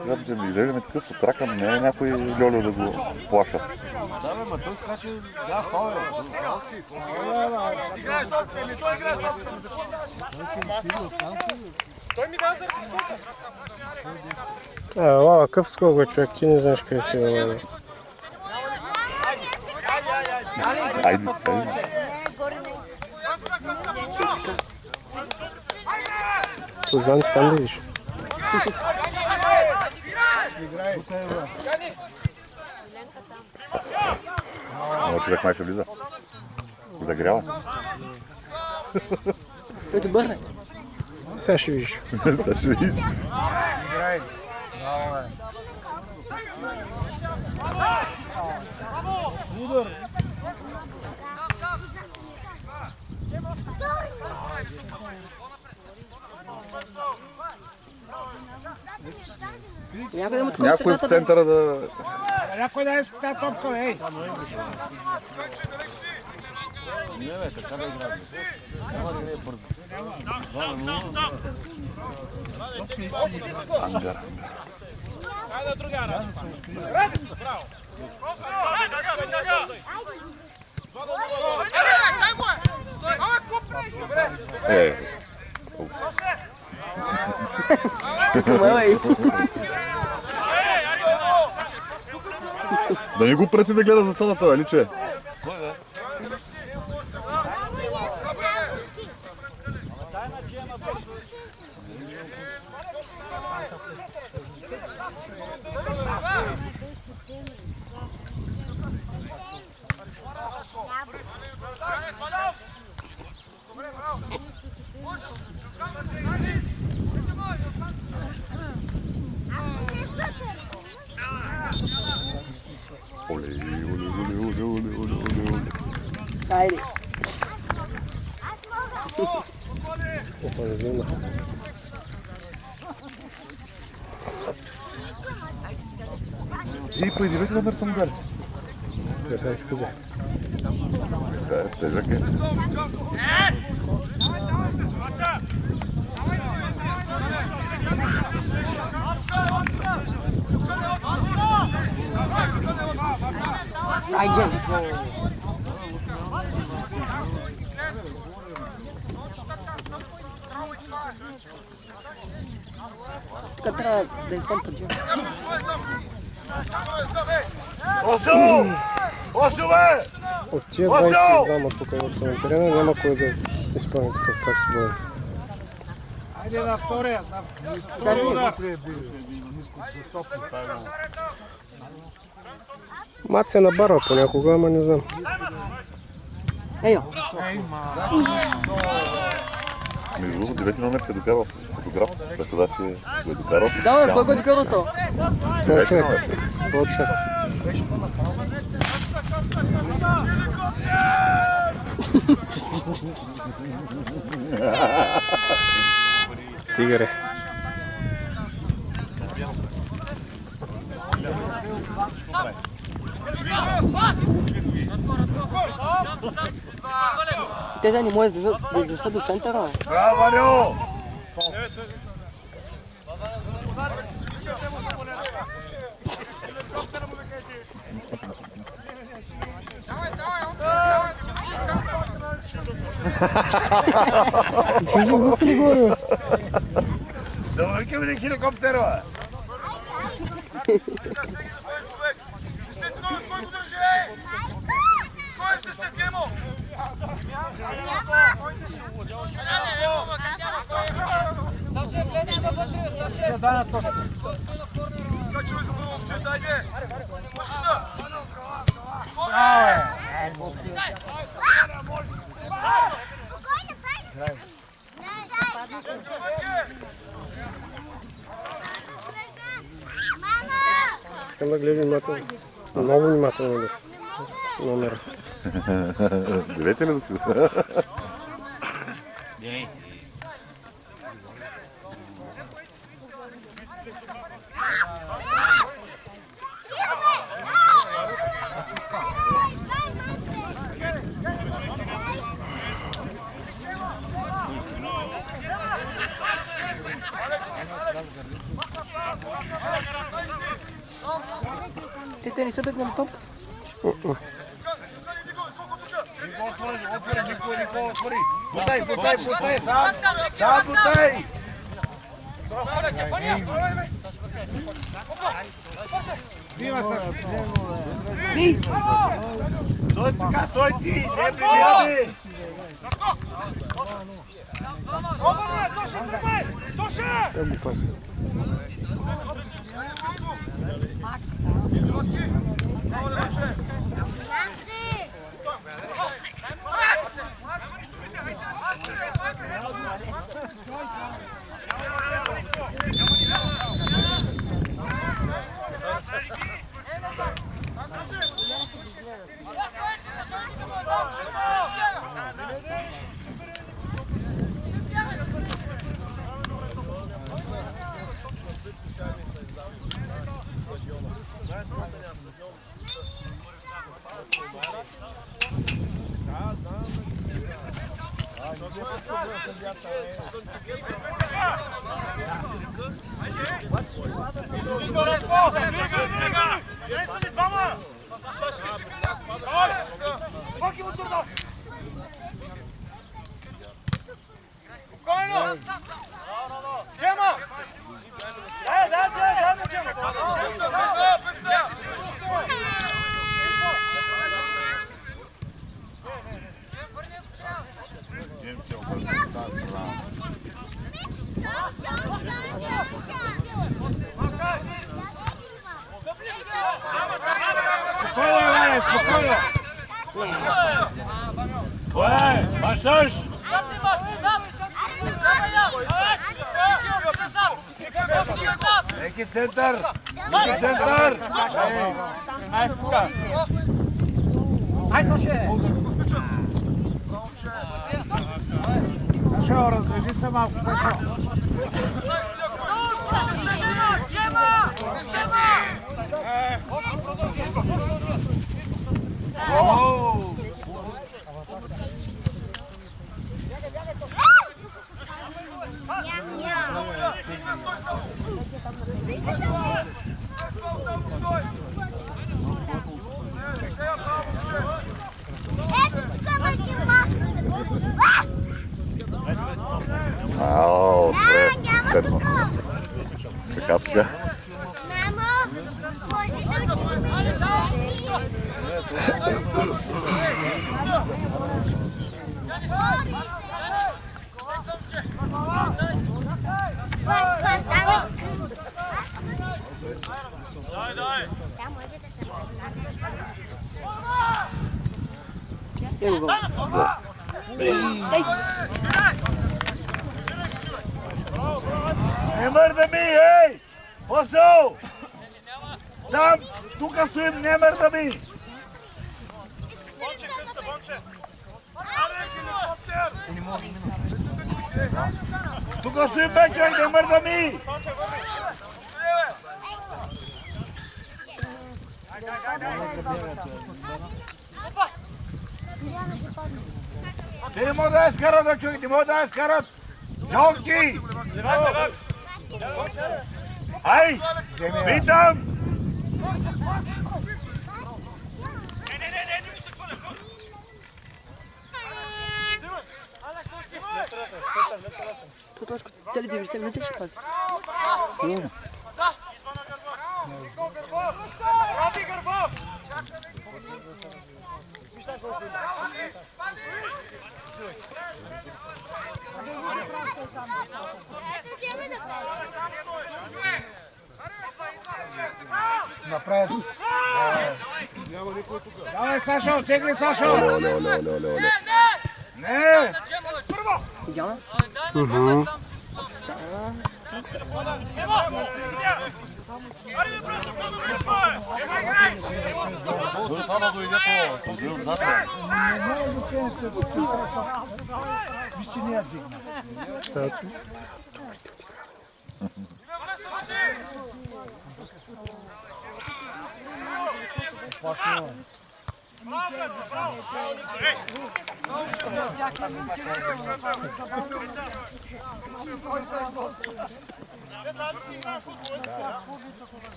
Когато ще изглеждаме такъв от рака, не е някой льолю да го плаша. Да, бе, ма той скача... Да, това е. Играеш топката ми, той играе топката ми. Той ми дава заради скока. Лава, къв скок, човек, ти не знаеш къде си въведе. Айде, айде. Служан, ти там да видиш. Но човек май ще влиза. Загрява. Той добър е. Сега ще видиш. Сега ще видиш. Играй. Браво, бе. Удар. Някой в центъра да... Някой да иска тази топка, ей! Не, бе, така да играем. Няма да не е бързо. Ангар. Хайде, другара! Браво! Да не го прети да гледа за съдата, или че? Кой, бе? Айде. Офанзивно. И по 9 номер съм дали. Не съм ще кузя. Тежък е. Ай, Джен. Тук трябва да изпълня Джен. Осу! Осу, бе! От тия 22 тук са на терена няма кой да изпълни такъв как с боен. Айде на втория. Мат се набарва понякога, ама не знам. Ейо. Между другото, 9 номер се докарва фотограф, така да че го е докарал. Да, бе, кой го е докарал то? Твой човек. Твой човек. Тигър е. Те да не може да изнесат до центъра, бе. Браво, Ваню! Да викаме ли хеликоптера? Искам да гледа внимателно. Много внимателно да си. Номера. 9 ли да си? Те не са бегнали топ? Бутай, бутай, бутай, сам бутай! Стой така, стой ти, не прибираме! Как го пази? Бащаш! Еки център! Еки център! Ай, Саше! Сашо, развяжи се малко, Сашо. Ау, средно. Така, така. Не мърда ми, ей! Посъл! Там, тук стоим, не мърда ми! Тук стоим, бе, човек, не мърда ми! Те не могат да я скарат, бе, човек, не могат да я скарат! Джонки! Ай! Питам! По-точно цели 90 минути ще пази. Ради Гърбов! Напред. Давай, Сашо, тегли, Сашо. Не! Идеално? Може това да дойде по зил отзад.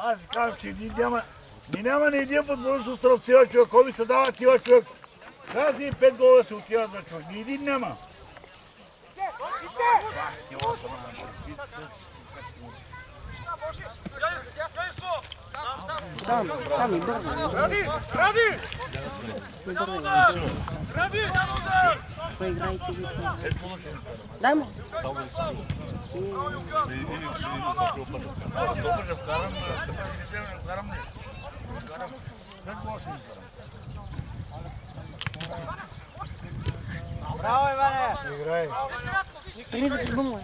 Аз си казвам, че няма ни един футболист остров с тива човек, кой ми се дава тива човек. Тази и 5 гола се отиват за човек, ни един няма. Там и бърна. Ради! Ради! Ради! Шо играйте ви? Дай му. Добре, ще вкарам, система не вкарам. Как гола ще изкарам? Браво, Иване! Играй. Трени за трибуна.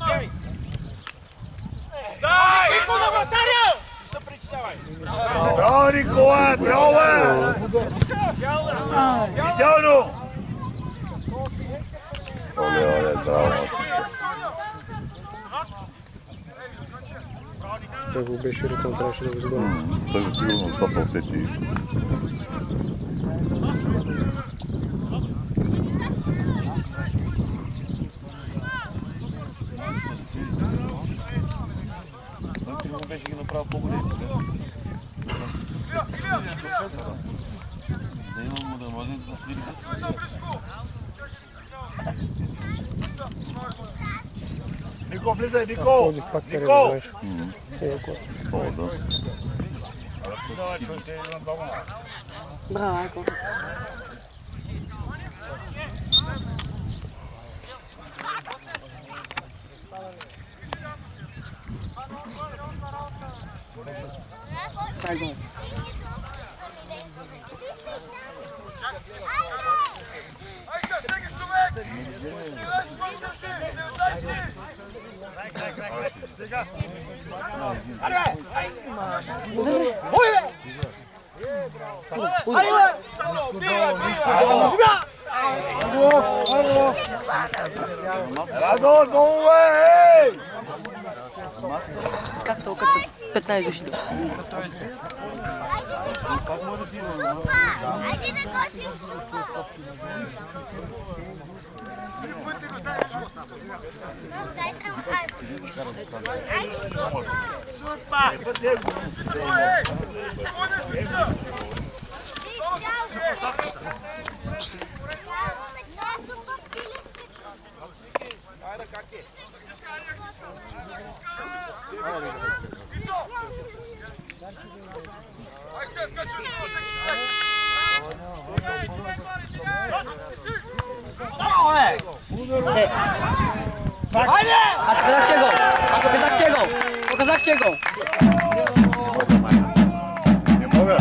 Дай! Ико на вратаря! Се причинявай! Браво, Никола! Браво, бе! Идеално! Оле, браво. Той го беше ритъл, трябваше да го сгони. Той за сигурно това се усети. Той беше ги направил по-големи. Да имам да може да свири. Нико, влизай, Нико! Нико! О, да. Влизай, човек, те имам дома. Браво, Айко. Това е гол. Радо, долу е! Как толкова са 15 души? Аз показах го! Показах го! Не мога.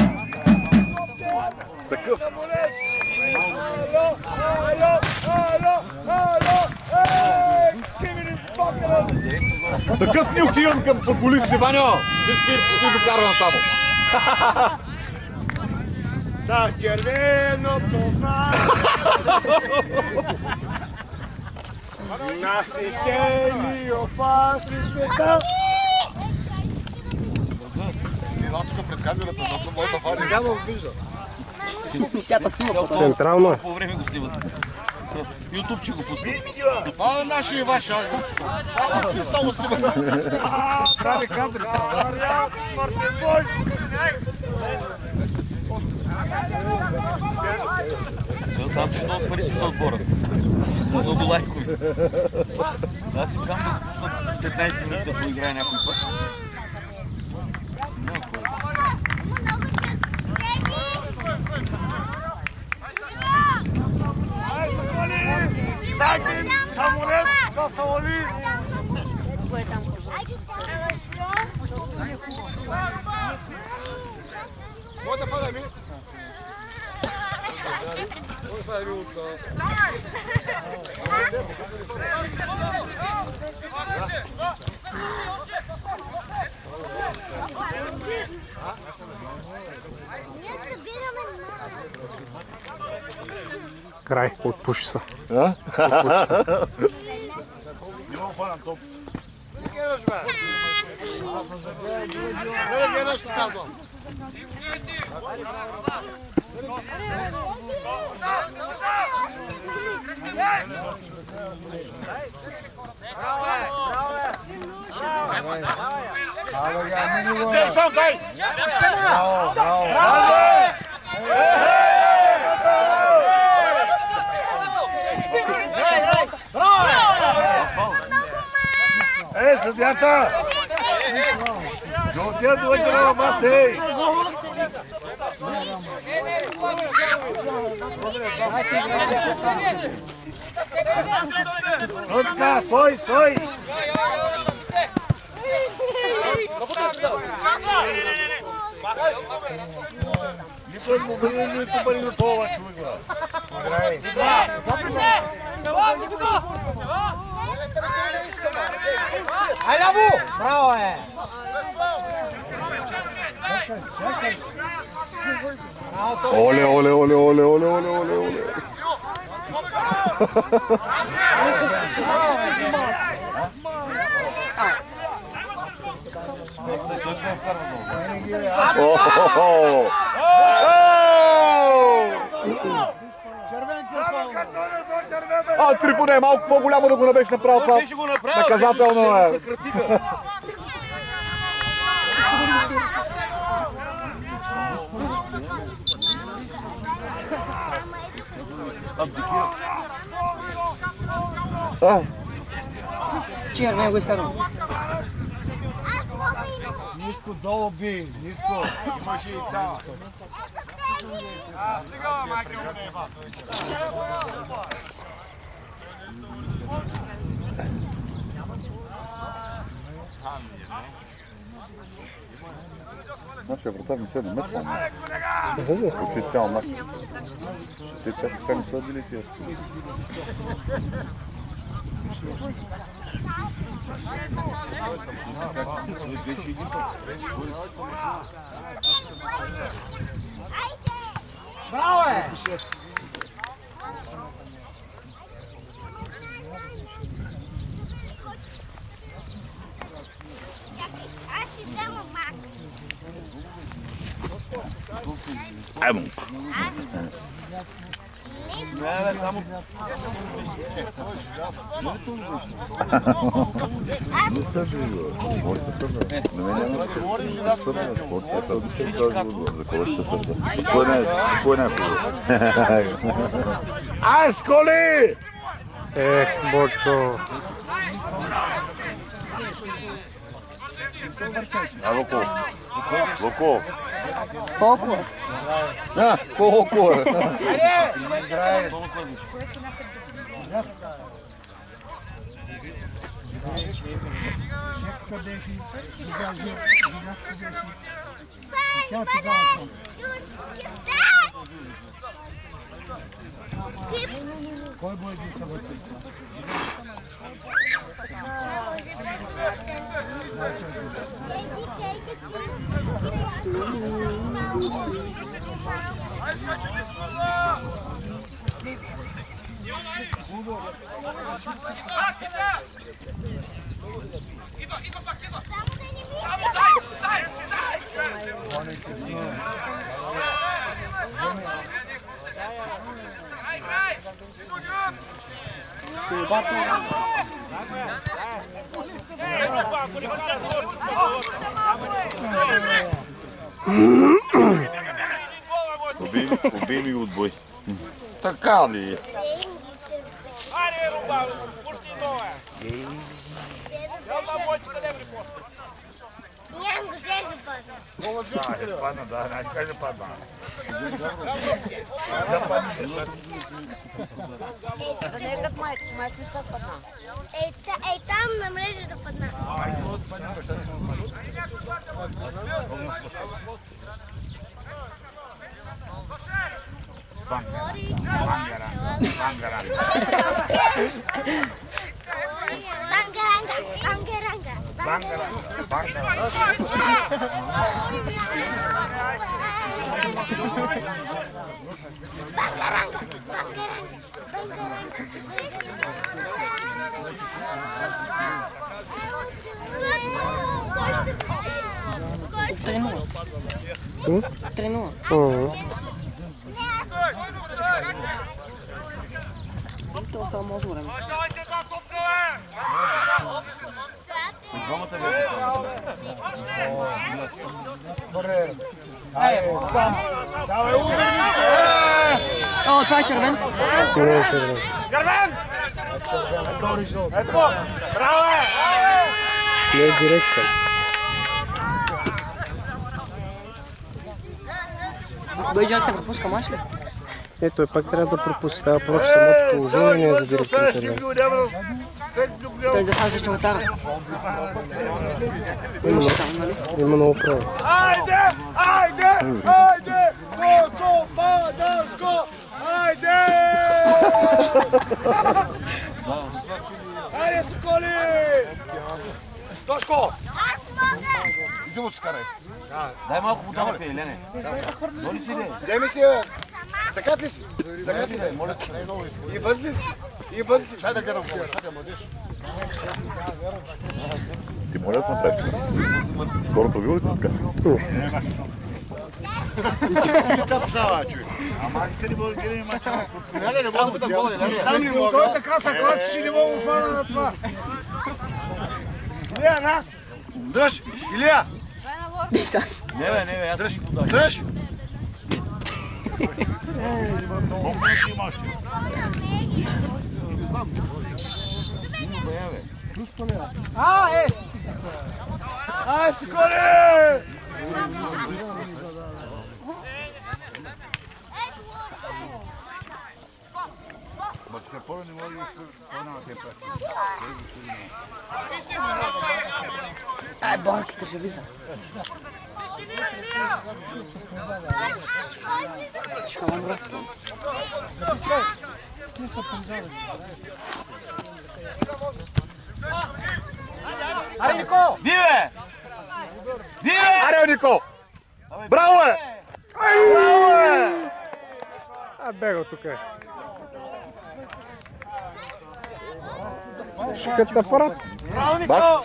Такъв. Такъв нюх имам към футболистите, Ваньо! Виж ти докарвам само. Да, червеното знае. На свещени опасни света. Ела тук пред камерата, на моята фари. Няма вижда. Тя се снима по Централно е. По време го снимат. Ютуб че го пусна. Това е нашия и вашия. Ти само снимат. Прави кадри са. Мартин Бой. Там че много пари са отбора. Много лайкови. Аз си кам да 15 минути да поиграя някой път. Дайте самолет за Саоли. Може да пада ми? Може да пада ми от... Край, отпуши се. Нема фанам топ. Не гледаш, бе! Не гледаш, ти казвам. Сам дай! Съдията! Жълтия дойде на басей! Точка, стой! Никой му бъде нито бъде на това, човек. Играй! Айляво! Браво е! Оле. Трифоне е малко по-голямо да го не беше направил това. Наказателно е. Чия, не го изкарвам. Ниско долу би, ниско. Имаше и цяла. Стига, майка му не еба. Нашия вратар не се намесва. Почти цял мач. Те чак така не са били тия. Браво е! Аймо. Не, само... Не стъжи го. Може да стъжа. На мен няма стъжа. За кого ще стъжа? Кой не е хубаво? Ай, Сколи! Ех, Бочо. А, Луко. Луко. Колко? А, колко е? Убей ми отбой. Така ли? Аре, руба, пушти нове! Jelma moći da ne bri posto. Нямам го взеш да паднеш. Падна, да, значи каже падна. Да не е като майка, майка ми ще падна. Ей там на мрежа да падна. Тренува. Това става много време. Давайте да топкаве! Давай, уверни! О, това е червен. Не е червен. Гървен! Ето го! Браво е! Не е директен. Бъйджан те пропуска мач ли? Е, той пак трябва да пропусти. Става просто самото положение не е за директен червен. Той запазва щелтара. Имаше там, нали? Има много право. Айде! Айде! Айде! Го, Бадарско! Айде! Айде, Соколи! Тошко! Аз мога! Иди му скарай. Дай малко вода да пие, Лене. Доли си ли? Вземи си, бе. Закат ли си? Закат ли си? И бъд ли? И бъд ли? Дай да гледам това. Дай да младиш. Ти моля да се направиш снимка. Скоро побил ли си така? Как става, човек? Ама сте ли българи, мачо? Не мога да питам гола, не. Там не мога. Той така са клад, че не мога да фана на това. Илия, на! Дръж! Илия! Не, бе, аз Дръж! си подам. Дръж! Колко ти имаш ти? Ай, Соколи! Скъпо не може да изпълнява тези песни. Ай, Борката ще влиза. Чакам, брат. Аре, Нико! Биве! Биве! Аре, Нико! Браво е! Браво е! А, бега тук е. Шикът апарат. Браво, Нико! Браво!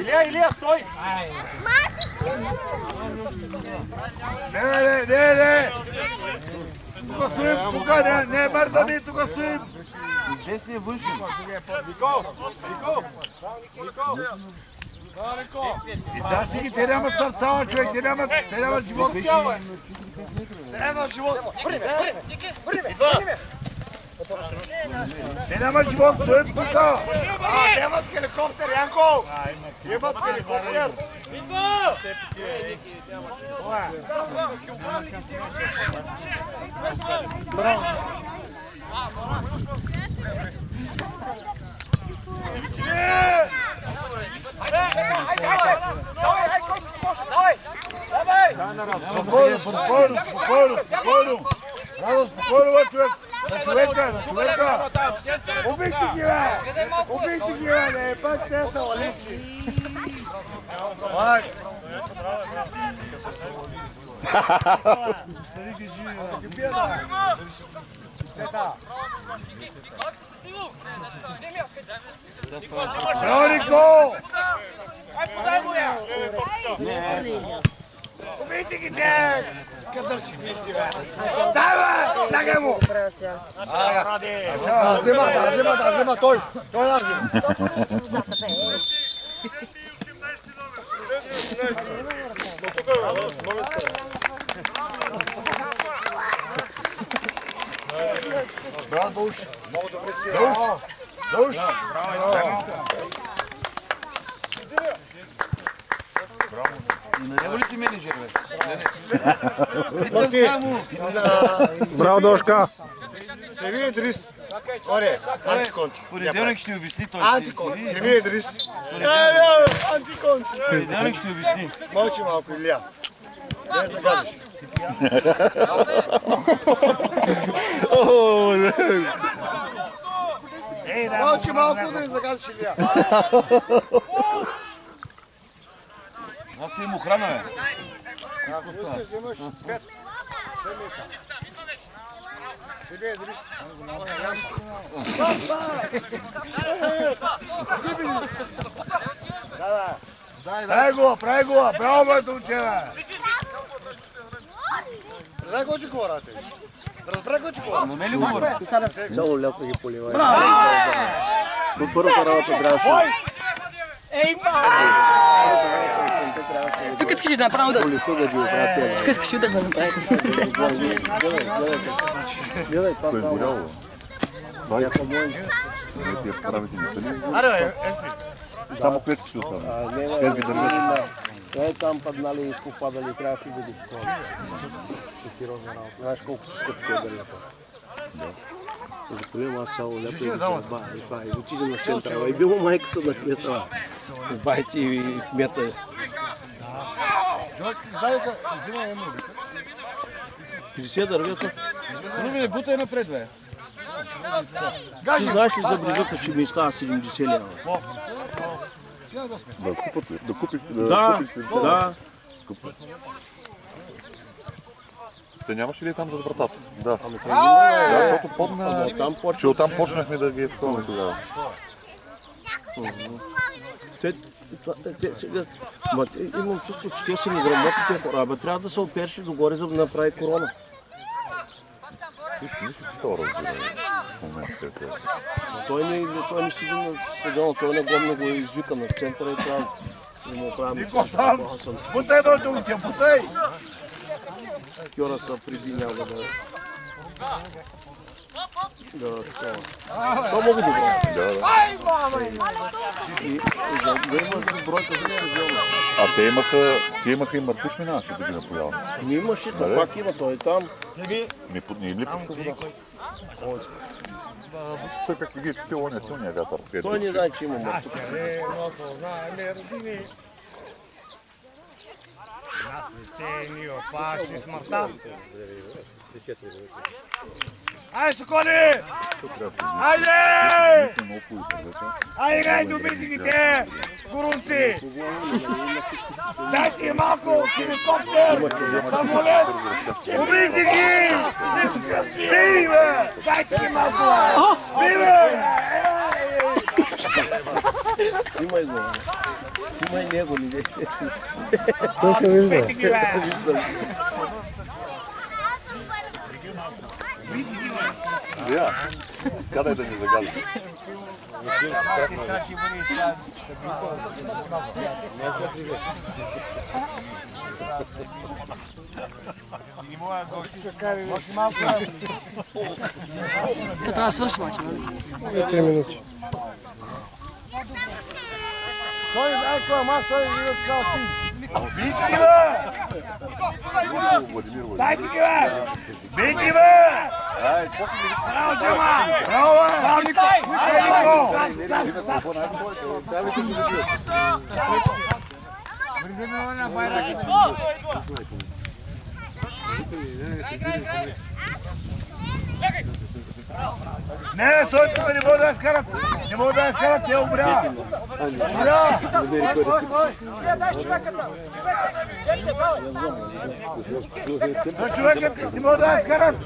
Илия, стой! Не! Тук стоим, не мърдаме, тук стоим. Десния външен. Нико! И сега ще ги, те нямат сърца, човек, те нямат живот. Те нямат живот, стоим тук. Нямат хеликоптер, Янко! Имат хеликоптер! Спокойно. Радо, спокойно, човек. На човека. Убийте ги, не пак те са лалици. Браво, Нико! Убийте ги, те! Кадърчи, мисли, бе! Дай, бе! Лягай му! Взема той! Той да взема! Браво, Душ! Душ! На него ли си менеджер, бе? Браво, Дошка! Семи Идрис. Оре, антиконти. Понеделник ще обясни той. Антиконти. Семи Идрис. Антиконти. Понеделник ще обясни. Мълчи малко, Илия. Не загадиш. Мълчи малко, да не загадиш, Илия. Аз си им охрана, бе. Вземаш 5. Семи Идрис. Прави го, браво, бе, момче, бе. Разбрах какво ти говоря, те. Разбрах какво ти говоря. Но не ли говоря? Много леко ги поливай. Но първата работа трябва да се... Тук искаш да направим удар. Тук искаш удар да направим. Гледай, това Той е горяло. Това е не ти я правите не са ли? Аре, енци. Само клетки ще остана. Те ги държат. там паднали, попадали, трябваше да ги такова. Сериозна работа. Знаеш колко са скъпи тези дървета. Господин, аз цяло лято и това. И това. И отиде на центъра. И било майката на кмета. Байти и кмета. Джойски, завика, взима едно. 50 дървета. Руби, бутай напред, бе. Ти знаеш ли за бризата, че ми става 70 лева? Да купиш. Да. Те нямаше ли там зад вратата? Да. Да, защото помня, че оттам почнахме да ги изпълним тогава. Имам чувство, че те са неграмотни тези хора. Трябва да се оперши догоре, за да направи корона. Нищо такова разбира в момента. Той не седи на стадиона, той не го извика на центъра и трябва да му правим... Нико, сам! Бутай, момче, бутай! Кьора са преди няма да... Да, такова. Това мога да го. Да. И да има бройка за стадиона. А те имаха и Мартуш минаваше година по явно. Имаше, то пак има, той е там. Не им ли пуска вода? Той как ги те оня силния вятър. Той не знае, че има Мартуш. Айде, Соколи! Айде! Айде, гай, добитите! Горунци! Дайте малко хеликоптер! Самолет! Убийте ги! Бий, бе! Дайте ги малко! Бий, бе! Снимай го. Снимай него, не дей. Той се вижда. Да, сядай да ни загади. Трябва да свърши мача, нали? 3 минути. Той знае кой мак, той е цял тим. Бийте ги, бе! Дайте ги, бе! Бийте ги, бе! Браво, Джема! Браво, бе! Браво, Нико! Айде, не, той тук не може да я скарат. Не може да я скарат, те умря. Умря! Той човекът не може да я скарат.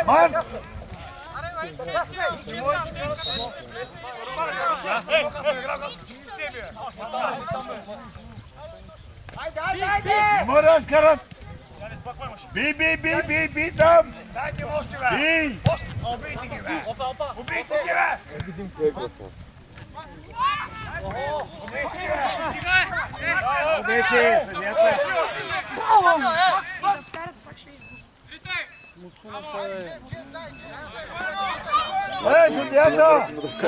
Марк! Не може да я скарат. Би там! Дайте мощи, бе! Би! Убийте ги, бе! Убийте ги, бе! Убийте! Съдията! Съдията!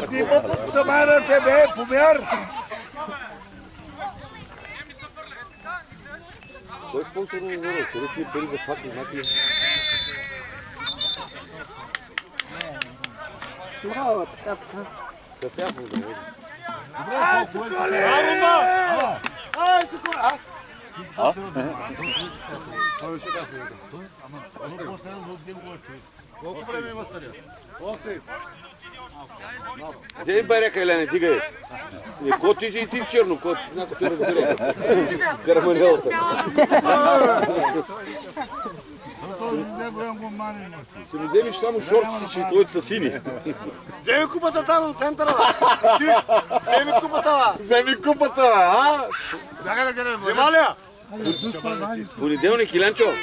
Ти му подсъмая на тебе, помяр! Кой е спонсор на Зоро? Къде ти пари за факли, знаки? Браво, така. Кафя благодаря. Ай, Соколи! Ай, Соколи! Колко време има съдя? Още! Вземи баряка, Елене, дигай! Кот ти си и ти в черно, кот, някой те разбере. Караманелата. Ще ми вземеш само шортите, че твоите са сини. Вземи купата там от центъра, бе! Вземи купата, бе! Вземи купата, бе, а? Взема ли я? Понеделник, Иленчо.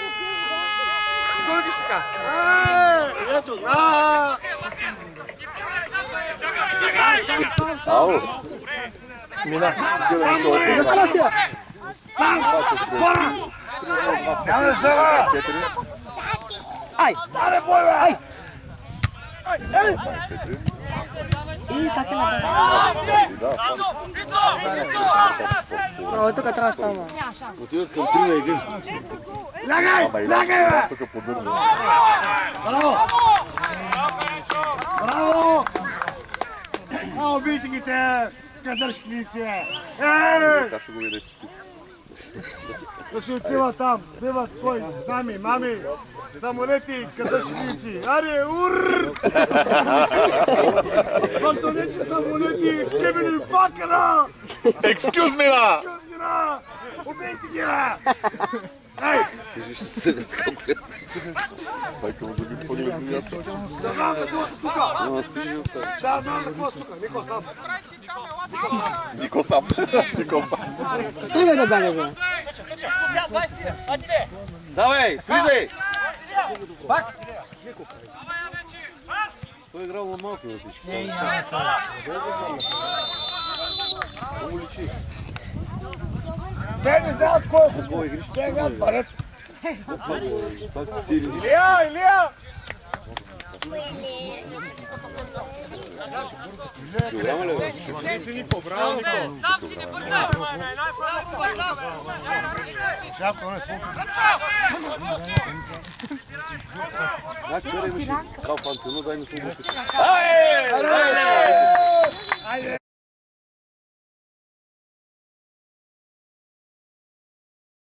Колко ще така? Ето, на! Ало! Да се нося! Няма става! Ай! Ай! И така не бе. Браво, тук трябва само. Отиват към 3 на 1. Лягай! Лягай, бе! Браво! Браво! А, убийте ги те! Кадършки си! Ей! Как ще го видиш? Да се отиват там, биват свои мами, мами, самолети, кадършки. Аре, ур! Въртонети, самолети, кебени, пакана! Excuse me, la! Убийте ги, бе! Ей! Кажи, ще седят към глед. Майка му да ги погледне място. Знам да какво са тука! Ама спиш ли оттам? Да, знам да какво са тука, Нико сам. Нико сам. Нико сам. Тръгай да бягаш, бе. Давай, влизай! Той е играл на малко лътички. Много личи. Те не знаят кой е футбол. Те играят барет. Пак сири. Илия, Илия! Сам си не бързай! Шапка, не слуха. Значи, вчера имаше калпанцено, дай ми се